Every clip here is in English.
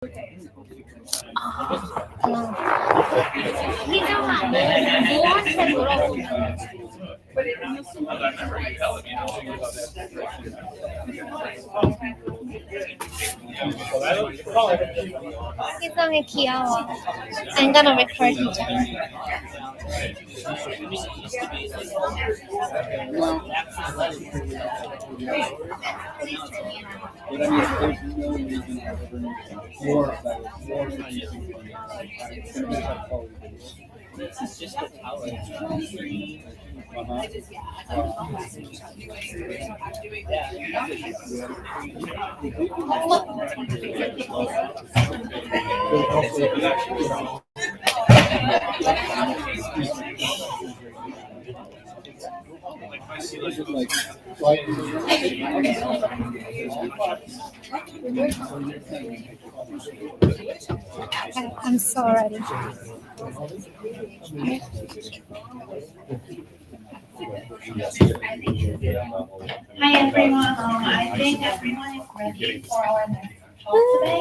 뭐한테 물어보면 희성이 귀여워. I'm gonna record you. This is just a tower. I'm so ready. Hi everyone. I think everyone is ready for our next talk today.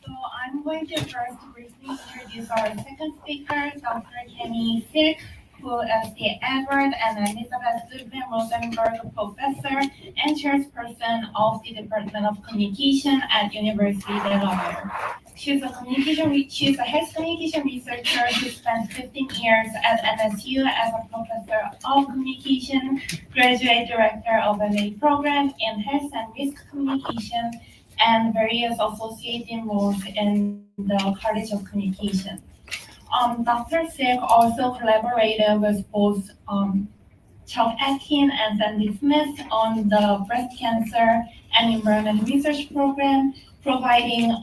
So I'm going to first briefly introduce our second speaker, Dr. Kenny Silk, who is the Edward and Elizabeth Goodwin Rosenberg Professor and Chairperson of the Department of Communication at University of Delaware. She's a health communication researcher who spent 15 years at MSU as a professor of communication, graduate director of MA program in health and risk communication, and various associated roles in the College of Communication. Dr. Silk also collaborated with both Chuck Atkin and Sandy Smith on the breast cancer and environment research program, providing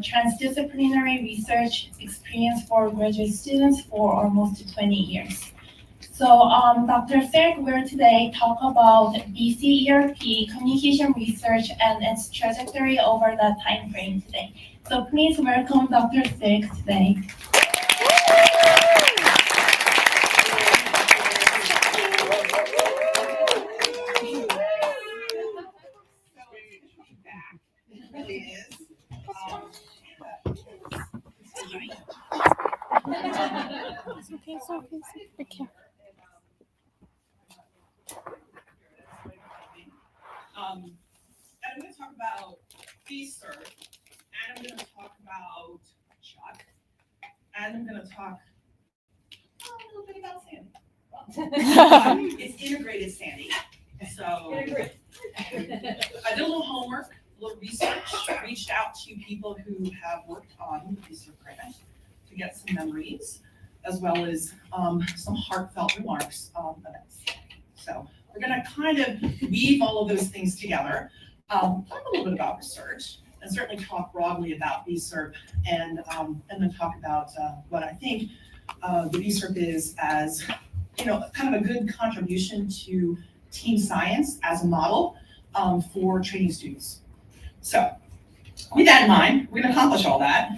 transdisciplinary research experience for graduate students for almost 20 years. So Dr. Silk will today talk about BC ERP communication research and its trajectory over that time frame today. So please welcome Dr. Silk today. It's okay, it's okay. Be careful. And I'm going to talk about BSERP, and I'm going to talk about Chuck, and I'm going to talk a little bit about Sandy. It's integrated Sandy. So I did a little homework, a little research, reached out to people who have worked on the BSERP grant to get some memories, as well as some heartfelt remarks about Sandy. So we're going to kind of weave all of those things together, talk a little bit about research, and certainly talk broadly about BSERP, and then talk about what I think the BSERP is as, kind of a good contribution to team science as a model for training students. So with that in mind, we're going to accomplish all that.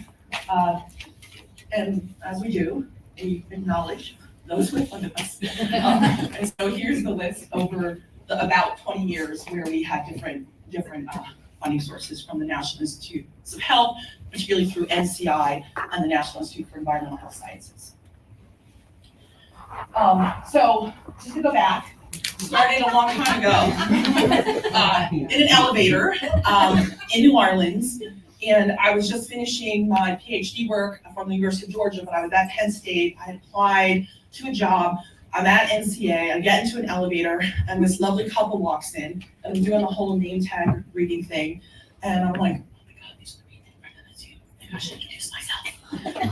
And as we do, we acknowledge those who have funded us. And so here's the list over about 20 years where we had different funding sources from the National Institutes of Health, particularly through NCI and the National Institute for Environmental Health Sciences. So just to go back, started a long time ago in an elevator in New Orleans. And I was just finishing my PhD work from the University of Georgia, but I was at Penn State. I had applied to a job. I'm at NCA. I get into an elevator, and this lovely couple walks in, and I'm doing the whole name tag reading thing. And I'm like, oh my God, these are the people I'm going to do. Maybe I should introduce myself.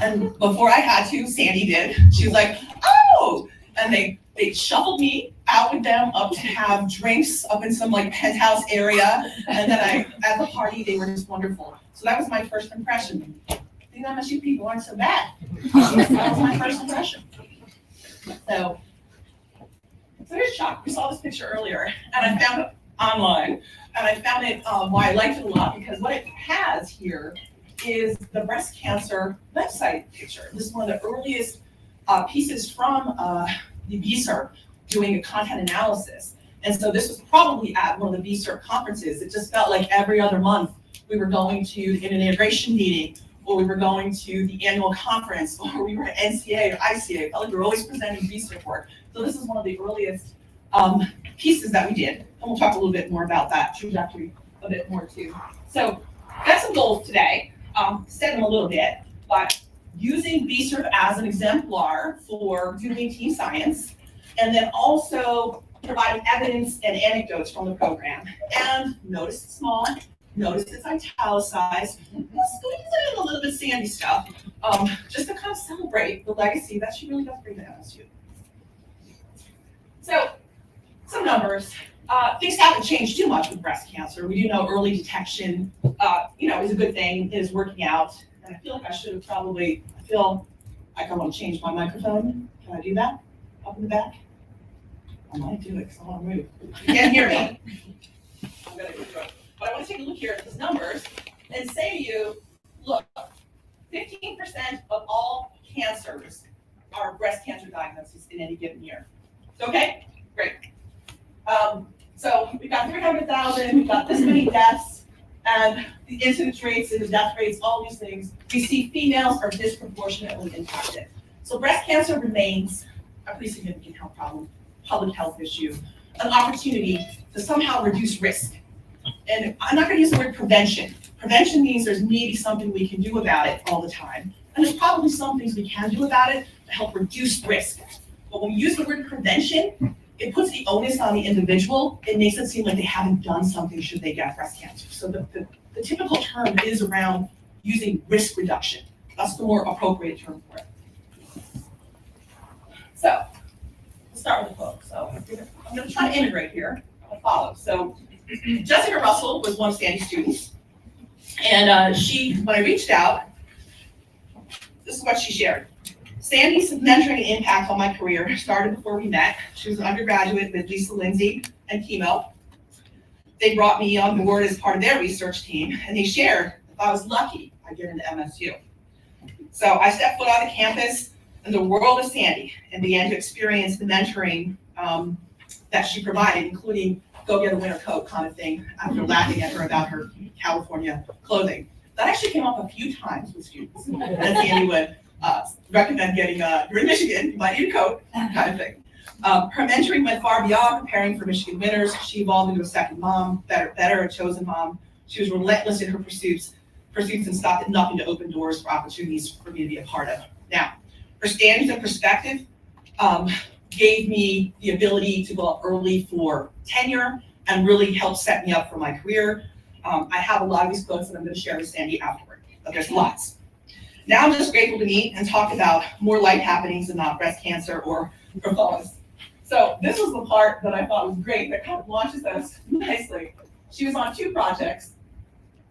And before I had to, Sandy did. She was like, oh! And they shuffled me out with them up to have drinks up in some penthouse area. And then at the party, they were just wonderful. So that was my first impression. These MSU people aren't so bad. That was my first impression. So there's Chuck. We saw this picture earlier, and I found it online. And I found it why I liked it a lot, because what it has here is the breast cancer website picture. This is one of the earliest pieces from the BSERP doing a content analysis. And so this was probably at one of the BCERT conferences. It just felt like every other month we were going to an integration meeting, or we were going to the annual conference, or we were at NCA or ICA. It felt like we were always presenting BCERT work. So this is one of the earliest pieces that we did. And we'll talk a little bit more about that trajectory a bit more too. So that's some goals today. Set them a little bit, but using BCERT as an exemplar for doing team science, and then also providing evidence and anecdotes from the program. And notice it's small, notice it's italicized. Let's squeeze it in a little bit of Sandy stuff, just to kind of celebrate the legacy that she really does bring to MSU. So, some numbers. Things haven't changed too much with breast cancer. We do know early detection, is a good thing, is working out. And I feel like I should have probably, I feel like I want to change my microphone. Can I do that? Up in the back? I might do it because I want to move. You can't hear me. I'm going to do it. But I want to take a look here at these numbers and say to you, look, 15% of all cancers are breast cancer diagnoses in any given year. Okay? Great. So we've got 300,000, we've got this many deaths, and the incidence rates and the death rates, all these things, we see females are disproportionately impacted. So breast cancer remains a pretty significant health problem, public health issue, an opportunity to somehow reduce risk. And I'm not going to use the word prevention. Prevention means there's maybe something we can do about it all the time. And there's probably some things we can do about it to help reduce risk. But when we use the word prevention, it puts the onus on the individual. It makes it seem like they haven't done something should they get breast cancer. So the typical term is around using risk reduction. That's the more appropriate term for it. So let's start with the quote. So I'm going to try to integrate here. I'll follow. So Jessica Russell was one of Sandy's students. And when I reached out, this is what she shared. Sandy's mentoring and impact on my career started before we met. She was an undergraduate with Lisa Lindsay and chemo. They brought me on board as part of their research team, and they shared, if I was lucky, I'd get into MSU. So I stepped foot on the campus in the world of Sandy and began to experience the mentoring that she provided, including go get a winter coat kind of thing, after laughing at her about her California clothing. That actually came up a few times with students. And Sandy would recommend getting, you're in Michigan, you might need a coat, kind of thing. Her mentoring went far beyond preparing for Michigan winners. She evolved into a second mom, better a chosen mom. She was relentless in her pursuits and stopped at nothing to open doors for opportunities for me to be a part of. Now, her standards and perspective gave me the ability to go up early for tenure and really helped set me up for my career. I have a lot of these quotes that I'm going to share with Sandy afterward, but there's lots. Now I'm just grateful to meet and talk about more life happenings and not breast cancer or lymphomas. So this was the part that I thought was great that kind of launches us nicely. She was on 2 projects,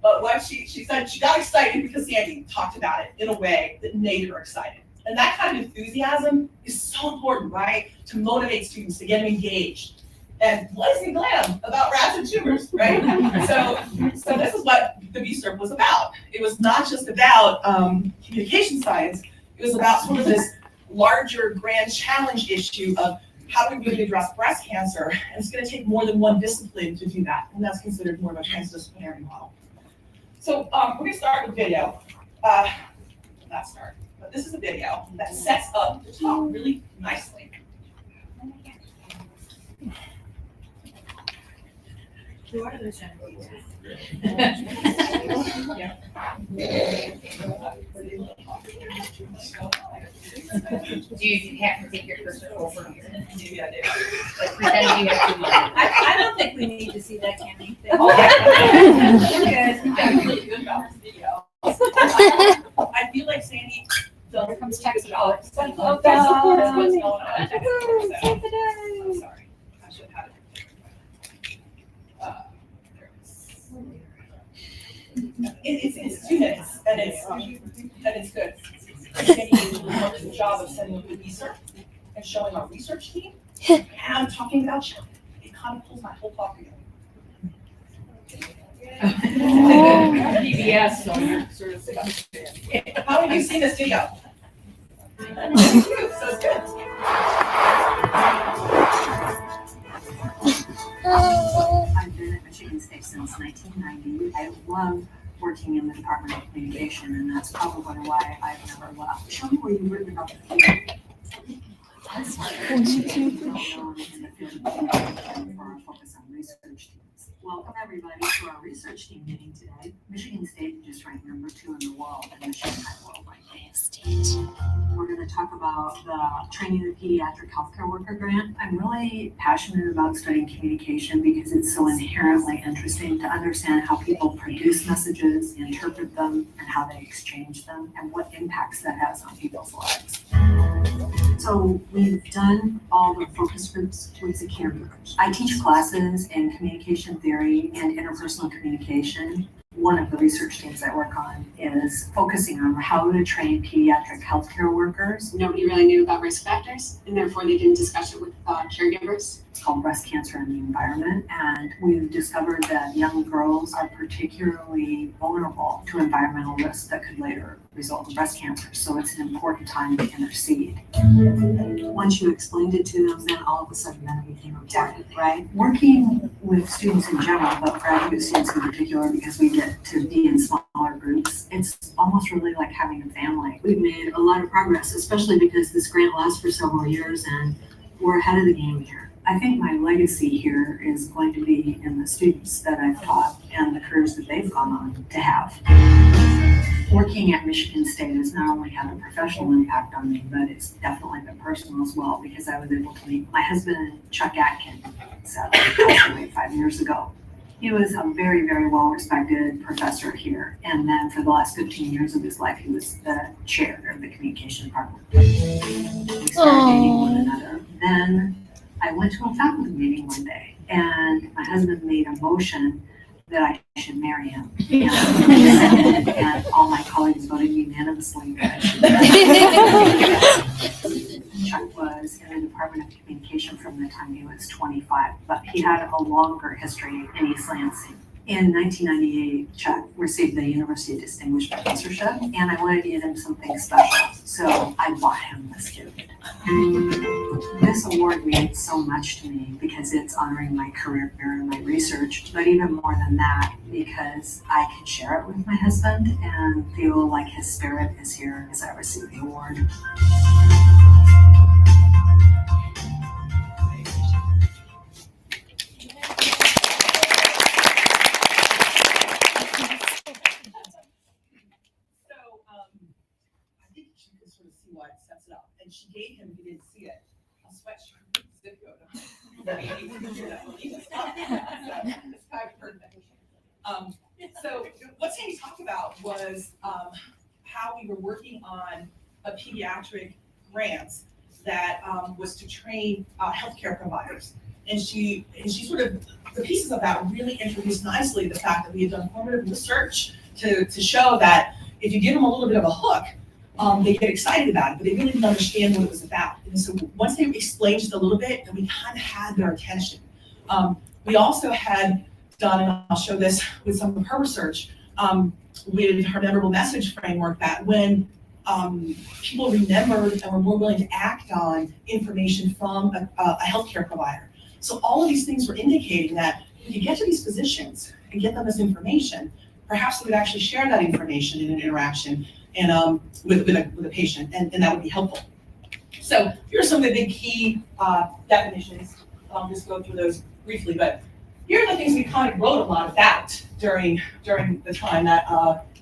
but what she said, she got excited because Sandy talked about it in a way that made her excited. And that kind of enthusiasm is so important, right? To motivate students, to get them engaged. And what is the glam about rats and tumors, right? So this is what the BCERT was about. It was not just about communication science. It was about sort of this larger grand challenge issue of how do we really address breast cancer? And it's going to take more than one discipline to do that. And that's considered more of a transdisciplinary model. So we're going to start with video. Not start, but this is a video that sets up the talk really nicely. What are those animals? Do you have to take your cursor over here? Yeah, Like pretend you have to. I don't think we need to see that, Candy. really good about this video. I feel like Sandy does a comes really text good job. box. What's Oh, going on? I'm sorry. I should have it. It's 2 minutes, and it's good. Sandy did a wonderful job of setting up the research and showing our research team. And I'm talking about children. It kind of pulls my whole talk together. PBS, so you're sort of. How have you seen this video? So it's good. I've been at Michigan State since 1990. I love working in the Department of Communication, and that's probably why I've never left. Show me where you've written about the field. That's why I'm in the field of communication for our focus on research teams. Welcome everybody to our research team meeting today. Michigan State just ranked number 2 in the world in the Shanghai World Wide State. We're going to talk about the Training the Pediatric Healthcare Worker Grant. I'm really passionate about studying communication because it's so inherently interesting to understand how people produce messages, interpret them, and how they exchange them, and what impacts that has on people's lives. So we've done all the focus groups with the caregivers. I teach classes in communication theory and interpersonal communication. One of the research teams I work on is focusing on how to train pediatric healthcare workers. Nobody really knew about risk factors, and therefore they didn't discuss it with caregivers. It's called breast cancer in the environment, and we've discovered that young girls are particularly vulnerable to environmental risks that could later result in breast cancer. So it's an important time to intercede. Once you explained it to them, then all of a sudden then it became important, right? Working with students in general, but graduate students in particular, because we get to be in smaller groups, it's almost really like having a family. We've made a lot of progress, especially because this grant lasts for several years and we're ahead of the game here. I think my legacy here is going to be in the students that I've taught and the careers that they've gone on to have. Working at Michigan State has not only had a professional impact on me, but it's definitely been personal as well, because I was able to meet my husband, Chuck Atkin, sadly passed away 5 years ago. He was a very, very well-respected professor here, and then for the last 15 years of his life, he was the chair of the communication department. We started dating one another. Then I went to a faculty meeting one day, and my husband made a motion that I should marry him. And all my colleagues voted unanimously that I should marry him. Chuck was in the Department of Communication from the time he was 25, but he had a longer history in East Lansing. In 1998, Chuck received the University Distinguished Professorship, and I wanted to get him something special, so I bought him this gift. This award means so much to me because it's honoring my career and my research, but even more than that, because I can share it with my husband and feel like his spirit is here as I receive the award. What sets it up, and she gave him, if you didn't see it, a sweatshirt zip code. So what Sandy talked about was how we were working on a pediatric grant that was to train healthcare providers, and she sort of, the pieces of that really introduced nicely the fact that we had done formative research to show that if you give them a little bit of a hook, they get excited about it, but they really didn't understand what it was about. And so once they explained just a little bit, then we kind of had their attention. We also had done, and I'll show this with some of her research, with her memorable message framework, that when people remembered and were more willing to act on information from a healthcare provider. So all of these things were indicating that if you get to these physicians and get them this information, perhaps they would actually share that information in an interaction and with a patient, and that would be helpful. So here are some of the big key definitions. I'll just go through those briefly, but here are the things we kind of wrote a lot about during the time that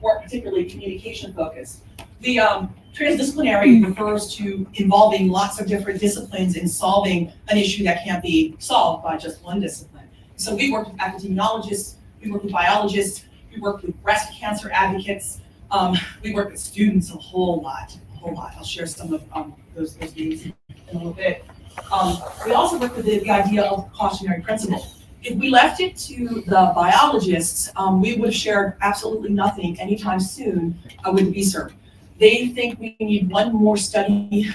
weren't particularly communication focused. The transdisciplinary refers to involving lots of different disciplines in solving an issue that can't be solved by just one discipline. So we worked with epidemiologists, we worked with biologists, we worked with breast cancer advocates, we work with students a whole lot. I'll share some of those names in a little bit. We also work with the idea of cautionary principle. If we left it to the biologists, we would have shared absolutely nothing anytime soon with BSERP. They think we need one more study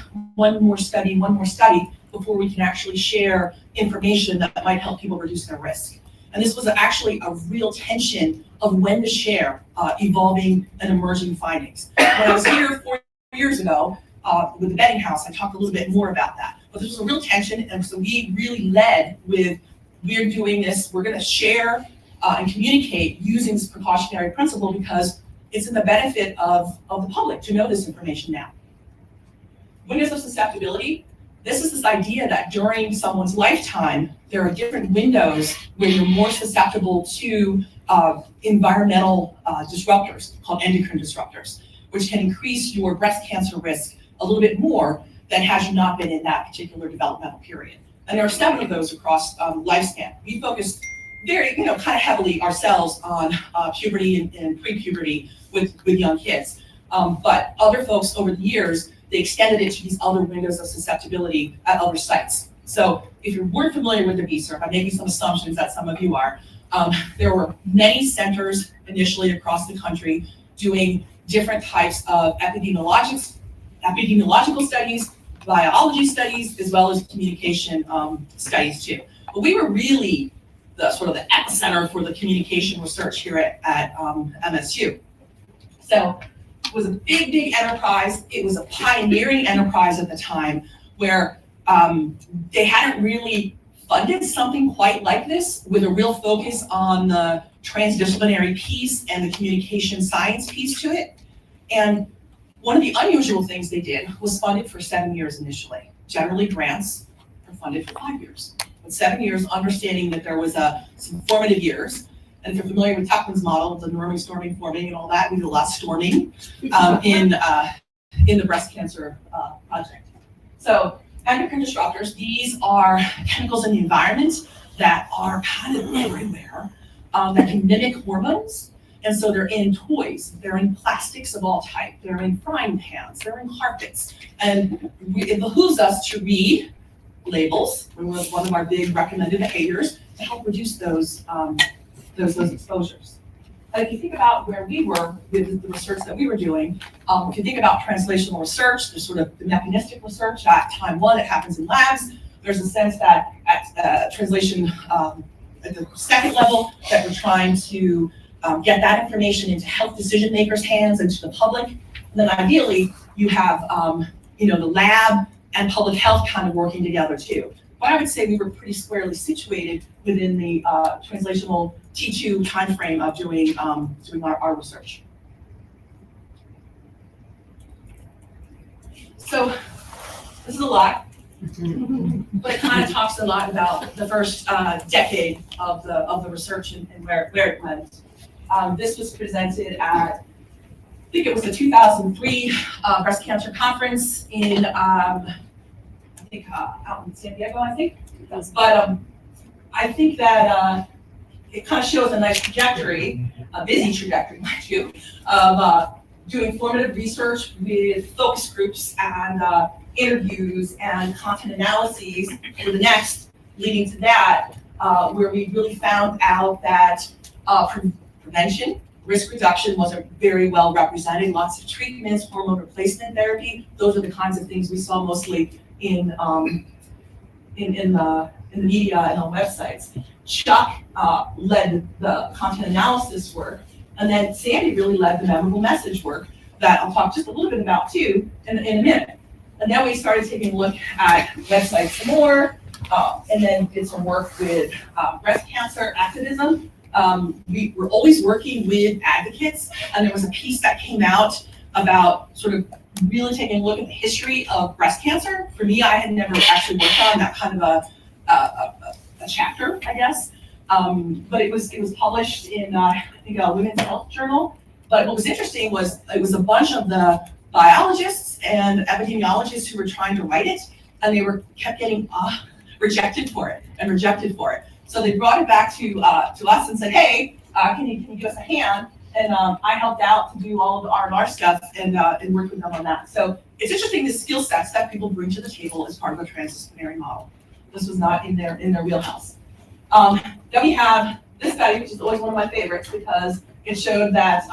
before we can actually share information that might help people reduce their risk. And this was actually a real tension of when to share evolving and emerging findings. When I was here 4 years ago with the Betting House, I talked a little bit more about that. But this was a real tension, and so we really led with we're doing this, we're gonna share and communicate using this precautionary principle because it's in the benefit of the public to know this information now. Windows of susceptibility, this is this idea that during someone's lifetime, there are different windows where you're more susceptible to environmental disruptors called endocrine disruptors, which can increase your breast cancer risk a little bit more than had you not been in that particular developmental period. And there are 7 of those across lifespan. We focused very, kind of heavily ourselves on puberty and pre-puberty with young kids. But other folks over the years, they extended it to these other windows of susceptibility at other sites. So if you weren't familiar with the visa, if I'm making some assumptions that some of you are, there were many centers initially across the country doing different types of epidemiological studies, biology studies, as well as communication studies too. But we were really the sort of the epicenter for the communication research here at MSU. So it was a big, big enterprise. It was a pioneering enterprise at the time where they hadn't really funded something quite like this with a real focus on the transdisciplinary piece and the communication science piece to it. And one of the unusual things they did was funded for 7 years initially. Generally, grants are funded for 5 years. But 7 years, understanding that there was some formative years. And if you're familiar with Atkin's model, the norming, storming, forming, and all that, we did a lot of storming in the breast cancer project. So endocrine disruptors, these are chemicals in the environment that are kind of everywhere, that can mimic hormones. And so they're in toys, they're in plastics of all type, they're in frying pans, they're in carpets. And it behooves us to read labels, which was one of our big recommended behaviors, to help reduce those exposures. And if you think about where we were with the research that we were doing, if you think about translational research, there's sort of the mechanistic research at time one, it happens in labs. There's a sense that at translation at the second level, that we're trying to get that information into health decision makers' hands and to the public. And then ideally, you have the lab and public health kind of working together too. But I would say we were pretty squarely situated within the translational T2 timeframe of doing our research. So this is a lot, but it kind of talks a lot about the first decade of the research and where it went. This was presented at, I think it was the 2003 breast cancer conference in, out in San Diego, I think. But I think that it kind of shows a nice trajectory, a busy trajectory, mind you, of doing formative research with focus groups and interviews and content analyses for the next, leading to that, where we really found out that prevention, risk reduction wasn't very well represented. Lots of treatments, hormone replacement therapy, those are the kinds of things we saw mostly in the media and on websites. Chuck led the content analysis work, and then Sandy really led the memorable message work that I'll talk just a little bit about too in a minute. And then we started taking a look at websites some more, and then did some work with breast cancer activism. We were always working with advocates, and there was a piece that came out about sort of really taking a look at the history of breast cancer. For me, I had never actually worked on that kind of a chapter, I guess. But it was published in I think a Women's Health Journal. But what was interesting was it was a bunch of the biologists and epidemiologists who were trying to write it, and they kept getting rejected for it. So they brought it back to us and said, hey, can you give us a hand? And I helped out to do all of the R&R stuff and work with them on that. So it's interesting the skill sets that people bring to the table as part of a transdisciplinary model. This was not in their wheelhouse. Then we have this study, which is always one of my favorites because it showed that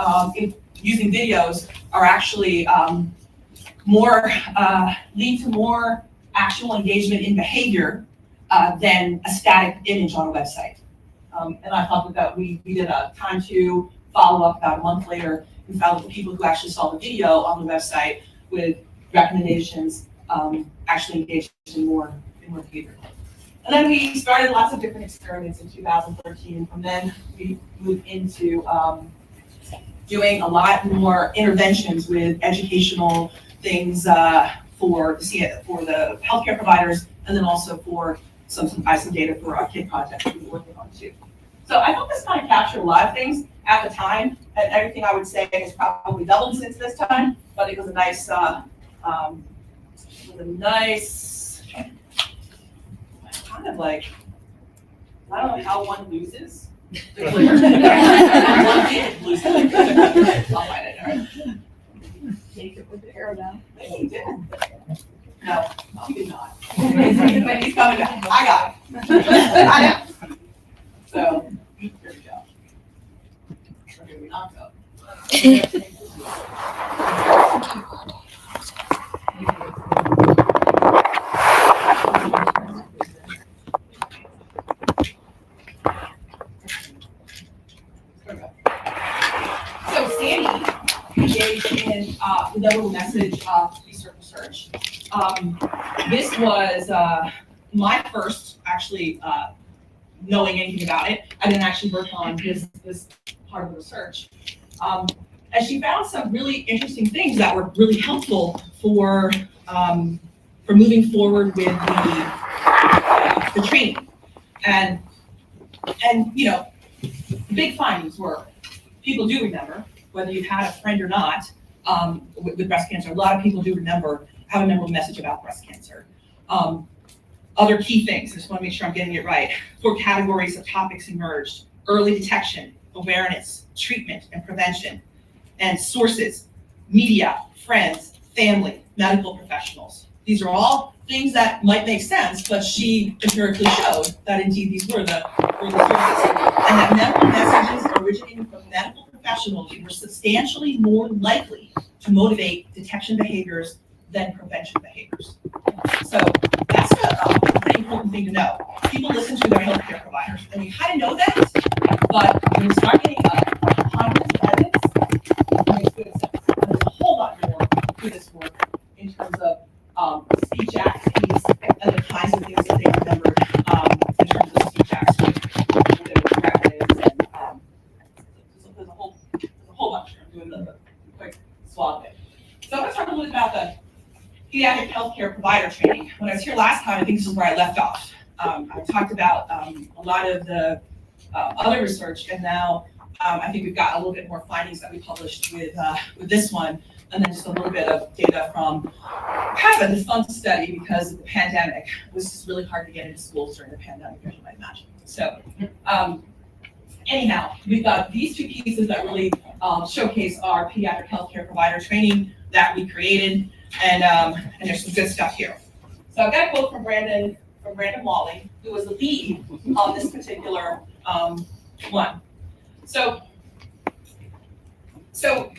using videos are actually lead to more actual engagement in behavior than a static image on a website. And I thought that we did a time to follow up about a month later. We found that the people who actually saw the video on the website with recommendations actually engaged in more behavior. And then we started lots of different experiments in 2013. From then we moved into doing a lot more interventions with educational things for the healthcare providers, and then also for some data for our kid project that we were working on too. So I hope this kind of captured a lot of things at the time, and everything I would say has probably doubled since this time, but it was a nice, kind of like, I don't know how one loses. One did lose. I'll find it, all right. Take it with the arrow down. He did. No, he did not. But he's coming back. I got it. I know. So, here we go. Or here we not go. So Sandy engaged in the double message research. This was my first actually knowing anything about it. I didn't actually work on this part of the research. And she found some really interesting things that were really helpful for moving forward with the training. And you know, big findings were, people do remember, whether you've had a friend or not, with breast cancer. A lot of people do have a memorable message about breast cancer. Other key things, I just want to make sure I'm getting it right. 4 categories of topics emerged: early detection, awareness, treatment, and prevention. And sources: media, friends, family, medical professionals. These are all things that might make sense, but she empirically showed that indeed these were the sources. And that medical messages originating from medical professionals were substantially more likely to motivate detection behaviors than prevention behaviors. So that's a pretty important thing to know. People listen to their healthcare providers, and we kind of know that, but when you start getting hundreds of evidence, it makes good sense. And there's a whole lot more to this work in terms of speech acts piece and the kinds of things that they remembered in terms of speech acts with their directives, and there's a whole bunch. I'm doing the quick swab of it. So I'm going to talk a little bit about the pediatric healthcare provider training. When I was here last time, I think this is where I left off. I talked about a lot of the other research, and now I think we've got a little bit more findings that we published with this one, and then just a little bit of data from kind of a defunct study because of the pandemic. It was just really hard to get into schools during the pandemic, as you might imagine. So anyhow, we've got these 2 pieces that really showcase our pediatric healthcare provider training that we created, and there's some good stuff here. So I've got a quote from Brandon Wally, who was the lead on this particular one. So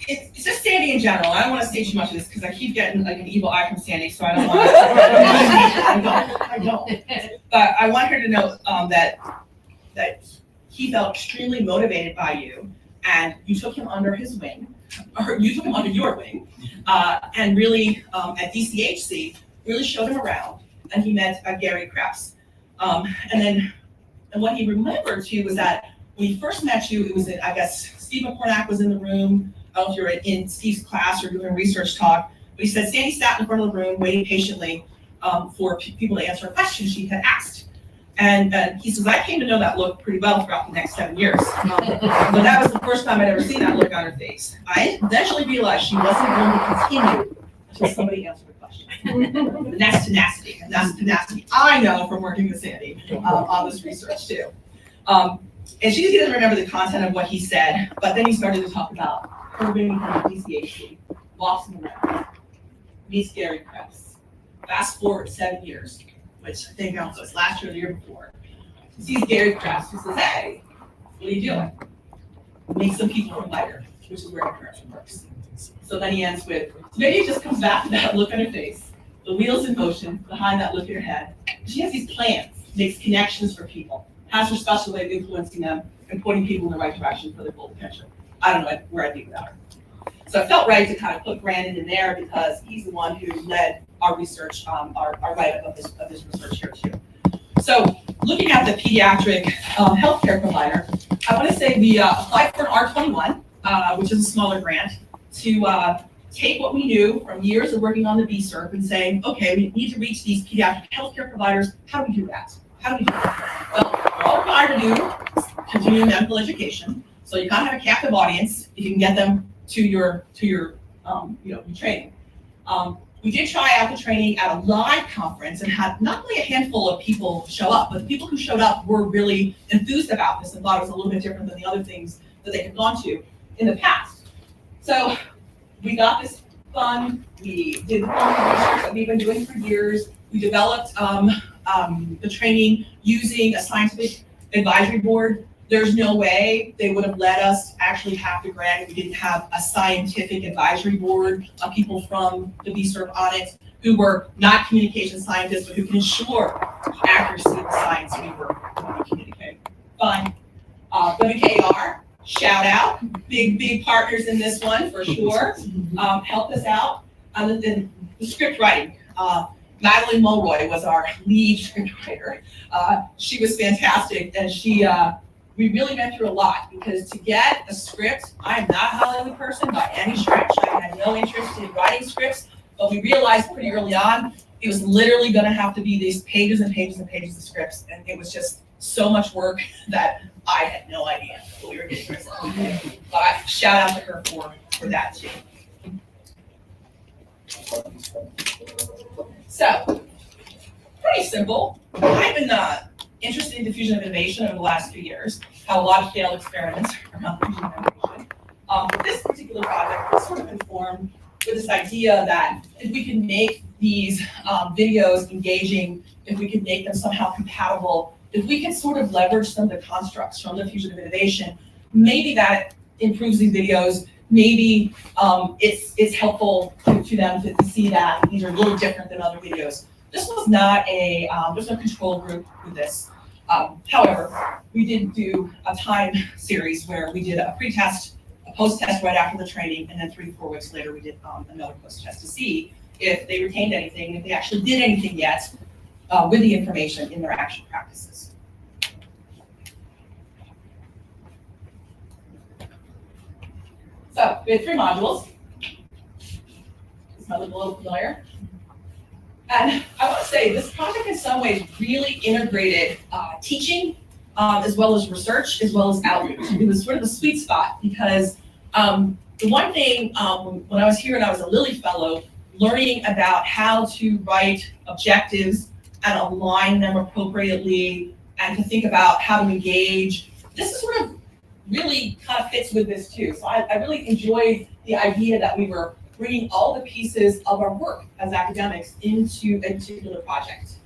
it's just Sandy in general. I don't want to say too much of this because I keep getting like an evil eye from Sandy, so I don't want to. I don't. But I want her to know that he felt extremely motivated by you, and you took him under his wing, or you took him under your wing, and really at DCHC really showed him around, and he met Gary Krebs, and what he remembered too was that when he first met you, it was I guess Stephen Cornack was in the room. I don't know if you were in Steve's class or doing a research talk, but he said Sandy sat in front of the room waiting patiently for people to answer a question she had asked. And he says, I came to know that look pretty well throughout the next 7 years. But that was the first time I'd ever seen that look on her face. I eventually realized she wasn't going to continue until somebody answered the question. And that's tenacity, and that's tenacity I know from working with Sandy on this research too. And she doesn't remember the content of what he said, but then he started to talk about her bringing him to DCHC, walks him around, meets Gary Krebs. Fast forward 7 years, which I think also was last year or the year before. He sees Gary Krebs, who says, hey, what are you doing? Make some people feel lighter, which is where encouragement works. So then he ends with, maybe it just comes back to that look on her face, the wheels in motion behind that look in her head. She has these plans, makes connections for people, has her special way of influencing them and pointing people in the right direction for their full potential. I don't know where I'd be without her. So I felt right to kind of put Brandon in there because he's the one who led our research, our write-up of this research here too. So looking at the pediatric healthcare provider, I want to say we applied for an R21, which is a smaller grant, to take what we knew from years of working on the BSERP and saying, okay, we need to reach these pediatric healthcare providers. How do we do that? How do we do that? Well, we're all required to do continuing medical education. So you kind of have a captive audience if you can get them to your your training. We did try out the training at a live conference and had not only a handful of people show up, but the people who showed up were really enthused about this and thought it was a little bit different than the other things that they had gone to in the past. So we got this fund, we did the research that we've been doing for years. We developed the training using a scientific advisory board. There's no way they would have let us actually have the grant if we didn't have a scientific advisory board of people from the BSERP on it who were not communication scientists, but who can ensure the accuracy of the science we were communicating. Fine. WKR, shout out, big partners in this one for sure. Helped us out. And then the script writing. Madeline Mulroy was our lead scriptwriter. She was fantastic, and we really went through a lot because to get a script, I am not a Hollywood person by any stretch. I had no interest in writing scripts, but we realized pretty early on it was literally going to have to be these pages and pages and pages of scripts, and it was just so much work that I had no idea what we were getting ourselves into. But shout out to her for that too. So, pretty simple. I've been interested in diffusion of innovation over the last few years, how a lot of failed experiments around diffusion of innovation. But this particular project was sort of informed with this idea that if we can make these videos engaging, if we can make them somehow compatible, if we can sort of leverage some of the constructs from the diffusion of innovation, maybe that improves these videos. Maybe it's helpful to them to see that these are a little different than other videos. This was not there's no control group with this. However, we did do a time series where we did a pre-test, a post-test right after the training, and then 3 to 4 weeks later, we did another post-test to see if they retained anything, if they actually did anything yet with the information in their action practices. So we had 3 modules. This might look a little familiar. And I want to say this project in some ways really integrated teaching as well as research, as well as outreach. It was sort of a sweet spot because the one thing when I was here and I was a Lilly Fellow, learning about how to write objectives and align them appropriately and to think about how to engage, this is sort of really kind of fits with this too. So I really enjoyed the idea that we were bringing all the pieces of our work as academics into a particular project.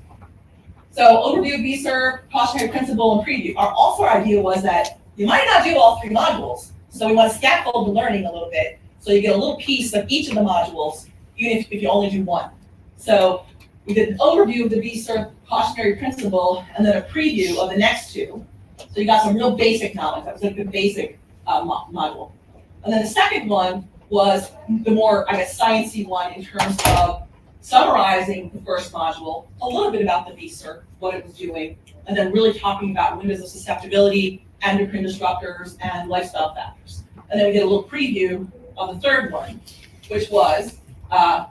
So overview of BSERP, cautionary principle, and preview. Our idea was that you might not do all 3 modules. So we want to scaffold the learning a little bit. So you get a little piece of each of the modules, even if you only do one. So we did an overview of the BSERP cautionary principle and then a preview of the next 2. So you got some real basic knowledge. That was like the basic module. And then the second one was the more, I guess, sciencey one in terms of summarizing the first module, a little bit about the BSERP, what it was doing, and then really talking about windows of susceptibility, endocrine disruptors, and lifestyle factors. And then we did a little preview of the third one, which was a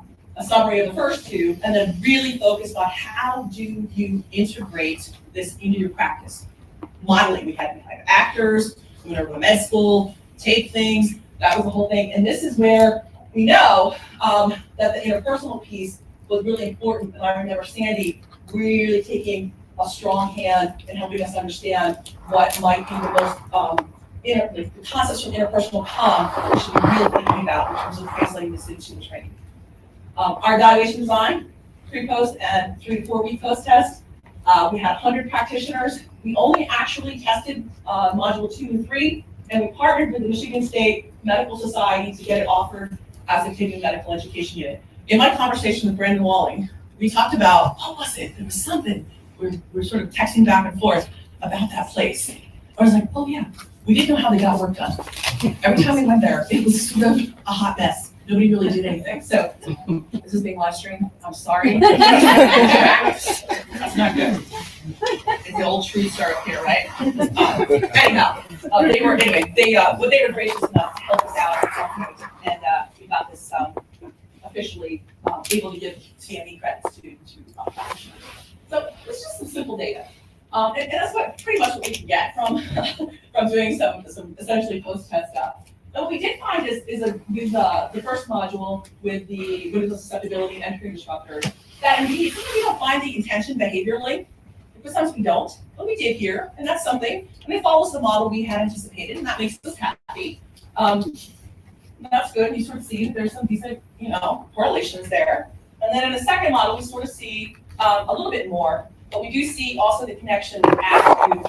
summary of the first 2, and then really focused on how do you integrate this into your practice. Modeling, we had actors, we went over to med school, tape things, that was the whole thing. And this is where we know that the interpersonal piece was really important. And I remember Sandy really taking a strong hand in helping us understand what might be the most, the concepts from interpersonal comm that we should be really thinking about in terms of translating this into the training. Our evaluation design, pre-post and 3 to 4 week post-test. We had 100 practitioners. We only actually tested module 2 and 3, and we partnered with the Michigan State Medical Society to get it offered as a continuing medical education unit. In my conversation with Brandon Walling, we talked about, what was it? There was something. We're sort of texting back and forth about that place. I was like, oh yeah, we didn't know how they got work done. Every time we went there, it was sort of a hot mess. Nobody really did anything. So this is being live streamed. I'm sorry. That's not good. the old truths are up here, right? Anyhow, they were gracious enough to help us out, and we got this officially able to give CME credits to So it's just some simple data. And that's pretty much what we can get from doing some essentially post-test stuff. And what we did find is the first module with the susceptibility and endocrine disruptors, that indeed, sometimes we don't find the intention behaviorally, but sometimes we don't, but we did here, and that's something, and it follows the model we had anticipated, and that makes us happy. That's good, you sort of see that there's some decent, correlations there. And then in the second model, we sort of see a little bit more, but we do see also the connection of attitude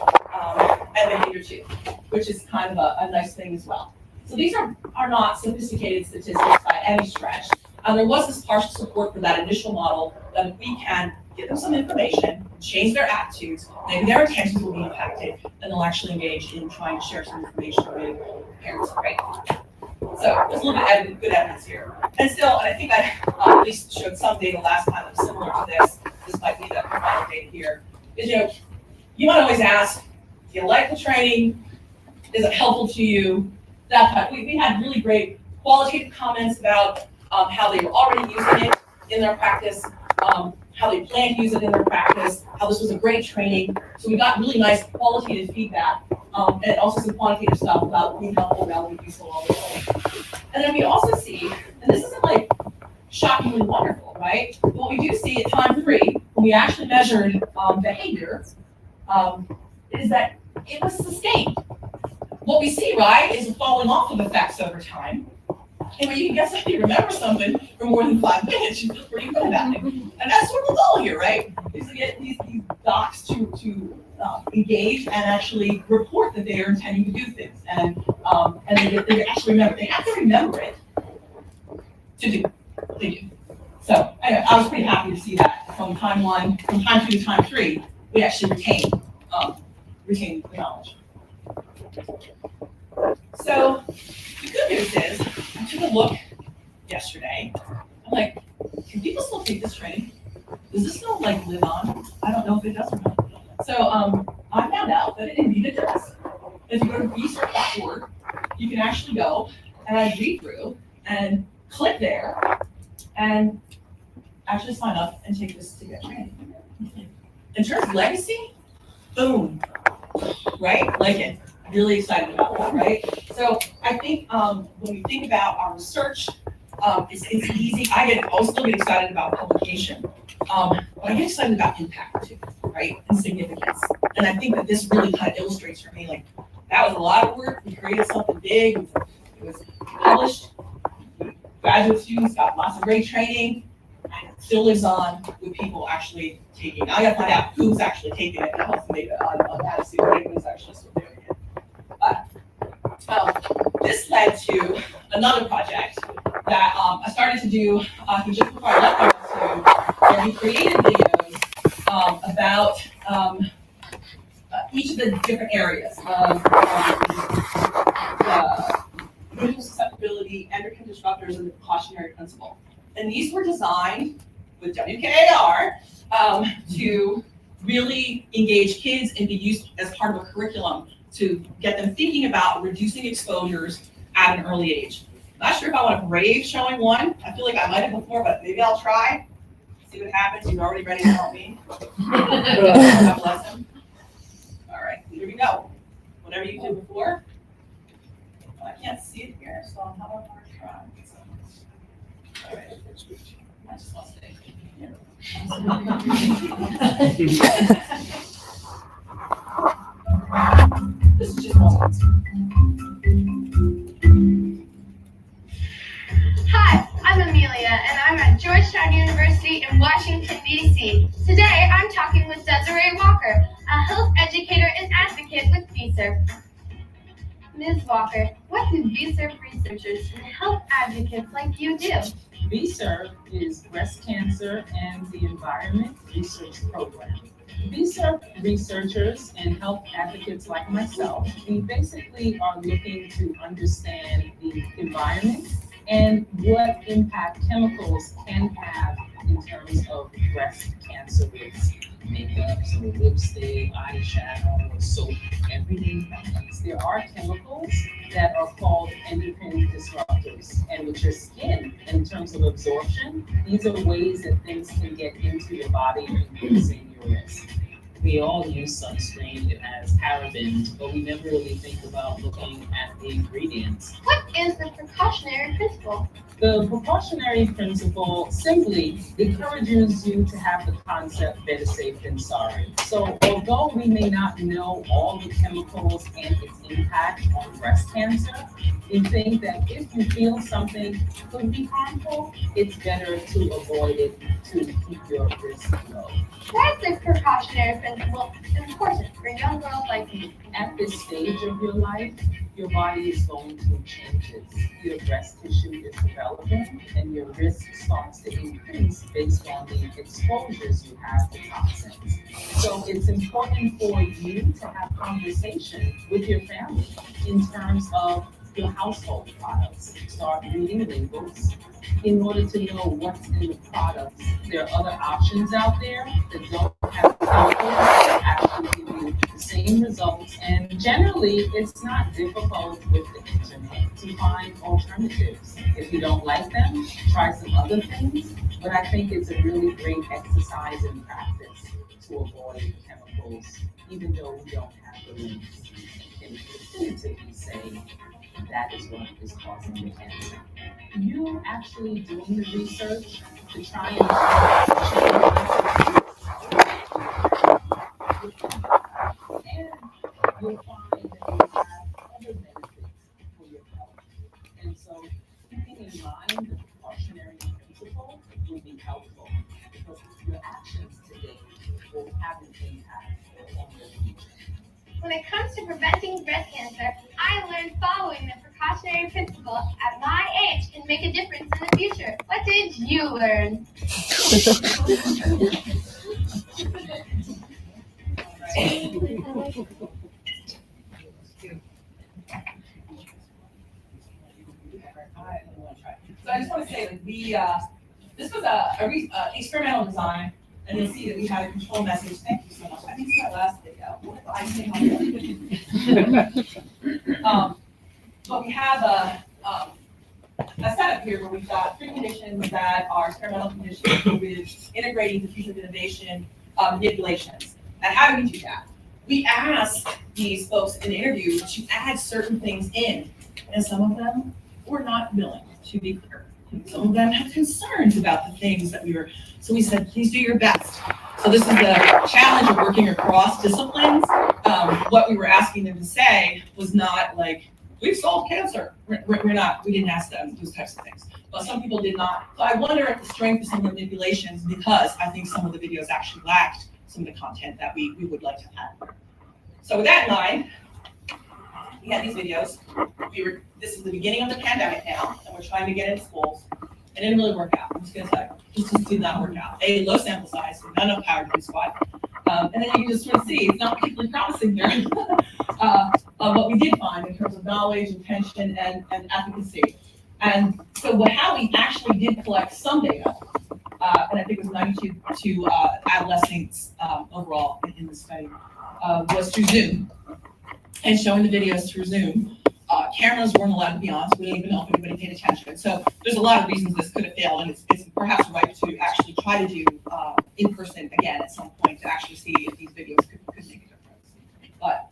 and behavior too, which is kind of a nice thing as well. So these are not sophisticated statistics by any stretch. There was this partial support for that initial model that if we can give them some information, change their attitudes, maybe their intentions will be impacted, and they'll actually engage in trying to share some information with parents, right? So there's a little bit of good evidence here. And still, and I think I at least showed some data last time that was similar to this. This might be the final data here. Is, you might always ask, do you like the training? Is it helpful to you? That kind. We had really great qualitative comments about how they were already using it in their practice, how they plan to use it in their practice, how this was a great training. So we got really nice qualitative feedback, and also some quantitative stuff about being helpful, relevant, useful, all those things. And then we also see, and this isn't like shockingly wonderful, right? But what we do see at time 3, when we actually measured behavior, is that it was sustained. What we see, right, is a falling off of effects over time. And when you can get somebody to remember something for more than 5 minutes, you feel pretty good about it. And that's sort of the goal here, right? Is to get these docs to engage and actually report that they are intending to do things. And they actually remember. They have to remember it to do what they do. So anyway, I was pretty happy to see that from time 2 to time 3, we actually retained the knowledge. So the good news is, I took a look yesterday. I'm like, can people still take this training? Does this still live on? I don't know if it does or not. So I found out that indeed it does. If you go to research.org, you can actually go and read through and click there and actually sign up and take this to get training. In terms of legacy, boom, right? Like it. Really excited about that, right? So I think when we think about our research, it's easy. I still get excited about publication, but I get excited about impact too, right? And significance. And I think that this really kind of illustrates for me, like, that was a lot of work. We created something big. It was published. Graduate students got lots of great training, and it still lives on with people actually taking it. Now I got to find out who's actually taking it and how to make it on that, see if anyone's actually still doing it. This led to another project that I started to do just before I left RSU, where we created videos about each of the different areas of visual susceptibility, endocrine disruptors, and the precautionary principle. And these were designed with WKAR to really engage kids and be used as part of a curriculum to get them thinking about reducing exposures at an early age. Not sure if I want to brave showing one. I feel like I might have before, but maybe I'll try. See what happens. You're already ready to help me. God bless him. All right, here we go. Whatever you did before. Well, I can't see it here, so how about I try? All right. I just want to stay here. This is just one. Hi, I'm Amelia, and I'm at Georgetown University in Washington, D.C. Today, I'm talking with Desiree Walker, a health educator and advocate with VSERP. Ms. Walker, what do VSERP researchers and health advocates like you do? VSERP is Breast Cancer and the Environment Research Program. VSERP researchers and health advocates like myself, we basically are looking to understand the environment and what impact chemicals can have in terms of breast cancer risk. Makeup, so lipstick, eyeshadow, soap, everyday products. There are chemicals that are called endocrine disruptors, and with your skin, in terms of absorption, these are ways that things can get into your body, increasing your risk. We all use sunscreen, it has parabens, but we never really think about looking at the ingredients. What is the precautionary principle? The precautionary principle simply encourages you to have the concept better safe than sorry. So although we may not know all the chemicals and its impact on breast cancer, we think that if you feel something could be harmful, it's better to avoid it to keep your risk low. Why is the precautionary principle important for young girls like me? At this stage of your life, your body is going through changes. Your breast tissue is developing and your risk starts to increase based on the exposures you have to toxins. So it's important for you to have conversation with your family in terms of your household products. Start reading labels in order to know what's in the products. There are other options out there that don't have chemicals that actually give you the same results. And generally, it's not difficult with the internet to find alternatives. If you don't like them, try some other things. But I think it's a really great exercise in practice to avoid chemicals, even though we don't have the links and definitively say that is what is causing the cancer. You actually doing the research to try and and you'll find that you have other benefits for your health. And so keeping in mind the precautionary principle will be helpful because your actions today will have an impact on your future. When it comes to preventing breast cancer, I learned following the precautionary principle at my age can make a difference in the future. What did you learn? So I just want to say that this was a experimental design, and you'll see that we had a control message. Thank you so much. I think it's my last video. But we have a setup here where we've got three conditions that are experimental conditions with integrating diffusion of innovation manipulations. And how do we do that? We asked these folks in the interview to add certain things in, and some of them were not willing, to be clear. Some of them had concerns about the things that we were, so we said, please do your best. So this is the challenge of working across disciplines. What we were asking them to say was not like, we've solved cancer. We didn't ask them those types of things. But some people did not. So I wonder at the strength of some of the manipulations because I think some of the videos actually lacked some of the content that we would like to have. So with that in mind, we had these videos. This is the beginning of the pandemic now, and we're trying to get into schools. It didn't really work out. I'm just gonna say, just did not work out. Low sample size, not enough power to do squat. And then you can just sort of see, it's not particularly promising here. What we did find in terms of knowledge, intention, and efficacy. And so how we actually did collect some data, and I think it was 92 adolescents overall in the study, was through Zoom. And showing the videos through Zoom. Cameras weren't allowed to be on, so we don't even know if anybody paid attention. So there's a lot of reasons this could have failed, and it's perhaps right to actually try to do in person again at some point to actually see if these videos could make a difference. But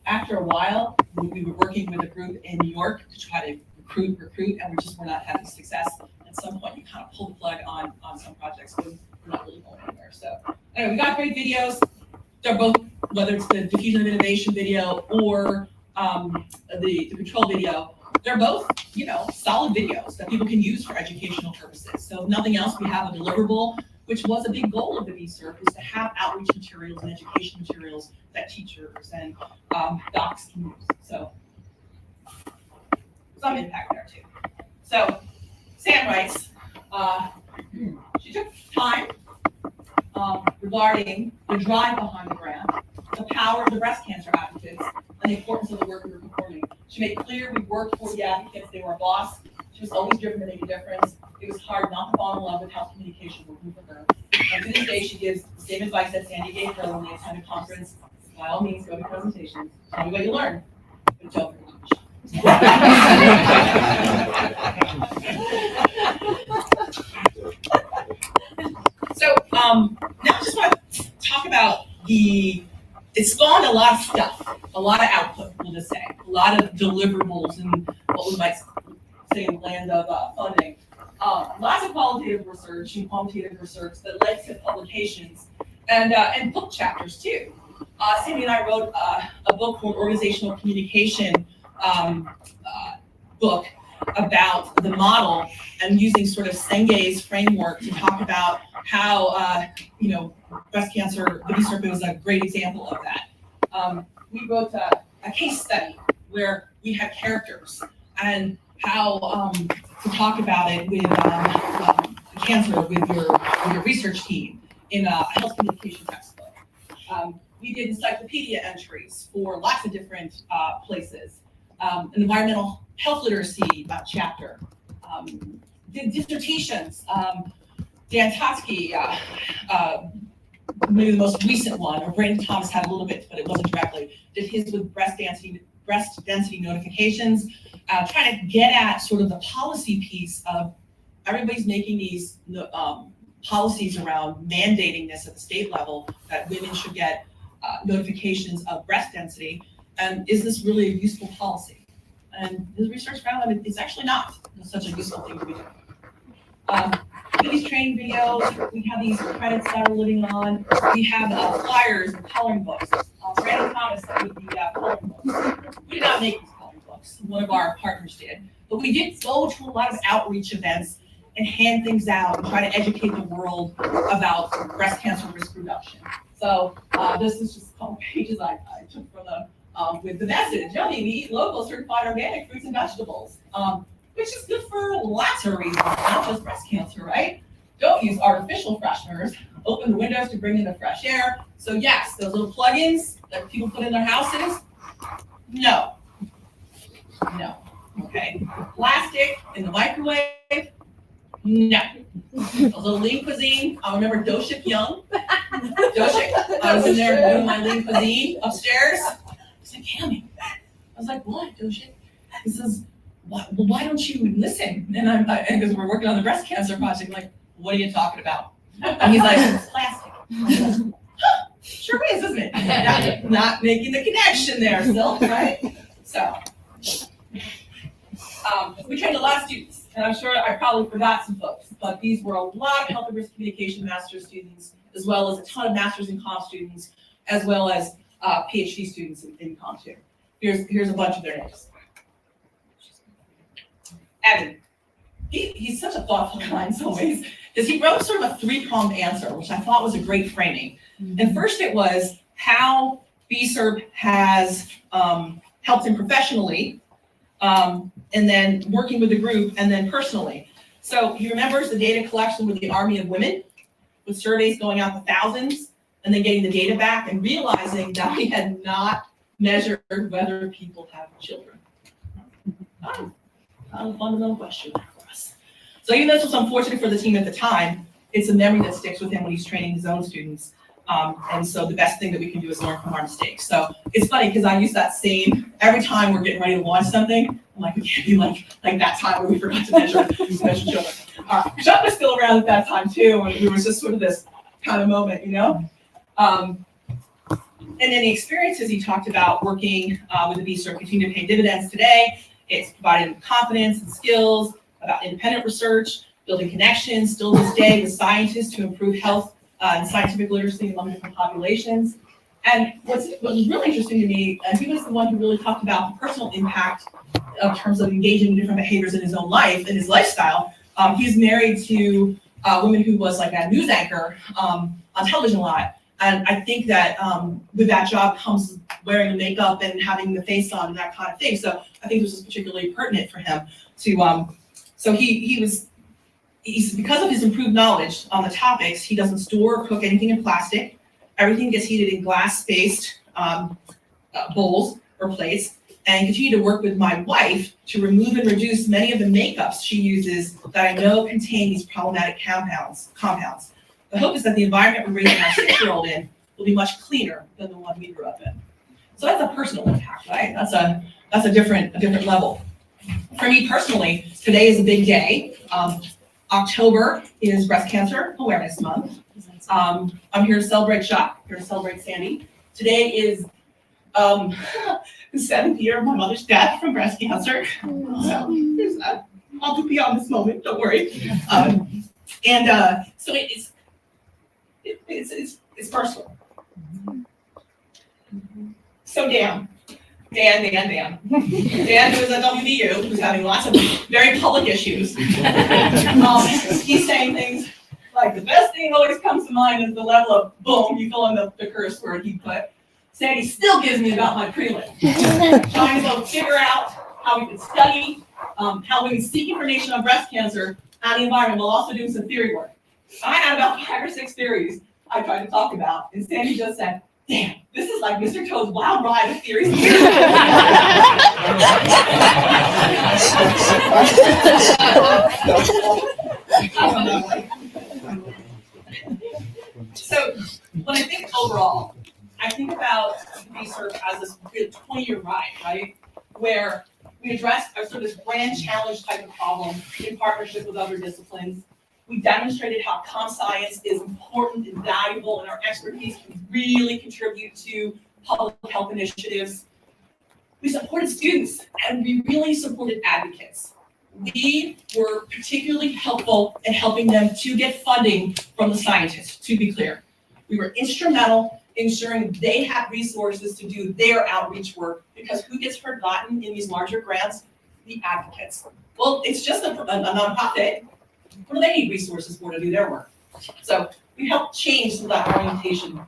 after a while, we were working with a group in New York to try to recruit, and we're not having success. At some point, you kind of pull the plug on some projects, but we're not really going anywhere. So anyway, we got great videos. They're both, whether it's the diffusion of innovation video or the control video, they're both, solid videos that people can use for educational purposes. So if nothing else, we have a deliverable, which was a big goal of the VSERP, is to have outreach materials and education materials that teachers and docs can use. So some impact there too. So Sam writes, she took time regarding the drive behind the grant, the power of the breast cancer advocates, and the importance of the work we were performing. She made clear we worked for the advocates, they were a boss. She was always driven to make a difference. it was hard not to fall in love with health communication working for her. And to this day, she gives the same advice that Sandy gave her when they attended conference. By all means, go to presentations, tell me what you learned, but don't forget to So, now I just want to talk about it spawned a lot of stuff, a lot of output, we'll just say, a lot of deliverables and what we might say in the land of funding. Lots of qualitative research and quantitative research that led to publications and book chapters too. Sandy and I wrote a book called Organizational Communication book about the model and using sort of Senge's framework to talk about how, breast cancer, the BSERP was a great example of that. We wrote a case study where we had characters and how to talk about it with cancer with your research team in a health communication textbook. We did encyclopedia entries for lots of different places. An environmental health literacy chapter. Did dissertations. Dan Totsky, maybe the most recent one, or Brandon Thomas had a little bit, but it wasn't directly, did his with breast density notifications, trying to get at sort of the policy piece of everybody's making these policies around mandating this at the state level, that women should get notifications of breast density, and is this really a useful policy? And his research found that it's actually not such a useful thing to be doing. We have these training videos, we have these credits that are living on, we have flyers and coloring books. Brandon Thomas made the coloring books. We did not make these coloring books, one of our partners did, but we did go to a lot of outreach events and hand things out and try to educate the world about breast cancer risk reduction. So this is just a couple pages I took from them with the message, we eat local, certified organic fruits and vegetables, which is good for lots of reasons, not just breast cancer, right? Don't use artificial fresheners. Open the windows to bring in the fresh air. So yes, those little plugins that people put in their houses, no, okay. Plastic in the microwave, no. A little lean cuisine. I remember Doshik Young. Doshik, I was in there doing my lean cuisine upstairs. I said, Cammy. I was like, what, Doshik? He says, why don't you listen? And because we're working on the breast cancer project, I'm like, what are you talking about? And he's like, it's plastic. Sure is, isn't it? Not making the connection there still, right? So, we trained a lot of students, and I'm sure I probably forgot some folks, but these were a lot of health and risk communication master's students, as well as a ton of master's in comm students, as well as PhD students in comm too. Here's a bunch of their names. Evan, he's such a thoughtful guy in some ways, because he wrote sort of a three-pronged answer, which I thought was a great framing. And first it was how BSERP has helped him professionally, and then working with the group, and then personally. So he remembers the data collection with the Army of Women, with surveys going out to thousands, and then getting the data back and realizing that he had not measured whether people have children. A fundamental question for us. So even though this was unfortunate for the team at the time, it's a memory that sticks with him when he's training his own students. And so the best thing that we can do is learn from our mistakes. So it's funny because I use that same, every time we're getting ready to launch something, I'm like, we can't be like that time where we forgot to measure children. Chuck was still around at that time too, and it was just sort of this kind of moment, And then the experiences he talked about working with the BSERP continue to pay dividends today. It's provided confidence and skills about independent research, building connections still this day with scientists to improve health and scientific literacy among different populations. And what was really interesting to me, and he was the one who really talked about the personal impact in terms of engaging in different behaviors in his own life, in his lifestyle. He's married to a woman who was like a news anchor on television a lot. And I think that with that job comes wearing the makeup and having the face on and that kind of thing. So I think this was particularly pertinent for him to, so he's because of his improved knowledge on the topics, he doesn't store or cook anything in plastic. Everything gets heated in glass-spaced bowls or plates. and continue to work with my wife to remove and reduce many of the makeups she uses that I know contain these problematic compounds. The hope is that the environment we're raising our 6-year-old in will be much cleaner than the one we grew up in. So that's a personal impact, right? That's a different level. For me personally, today is a big day. October is Breast Cancer Awareness Month. I'm here to celebrate Chuck, here to celebrate Sandy. Today is the 7th year of my mother's death from breast cancer. So there's that. I'll do beyond this moment, don't worry. So it's personal. So Dan, who is at WVU, who's having lots of very public issues. He's saying things like, the best thing that always comes to mind is the level of boom, you fill in the curse word he put. Sandy still gives me about my prelim. Trying to figure out how we can study, how we can seek information on breast cancer and the environment while also doing some theory work. I had about 5 or 6 theories I tried to talk about, and Sandy just said, damn, this is like Mr. Toad's wild ride of theories. So when I think overall, I think about research as this 20-year ride, right? Where we address sort of this grand challenge type of problem in partnership with other disciplines. We demonstrated how comm science is important and valuable, and our expertise can really contribute to public health initiatives. We supported students, and we really supported advocates. We were particularly helpful in helping them to get funding from the scientists, to be clear. We were instrumental in ensuring they had resources to do their outreach work, because who gets forgotten in these larger grants? The advocates. Well, it's just a nonprofit. What do they need resources for to do their work? So we helped change some of that orientation.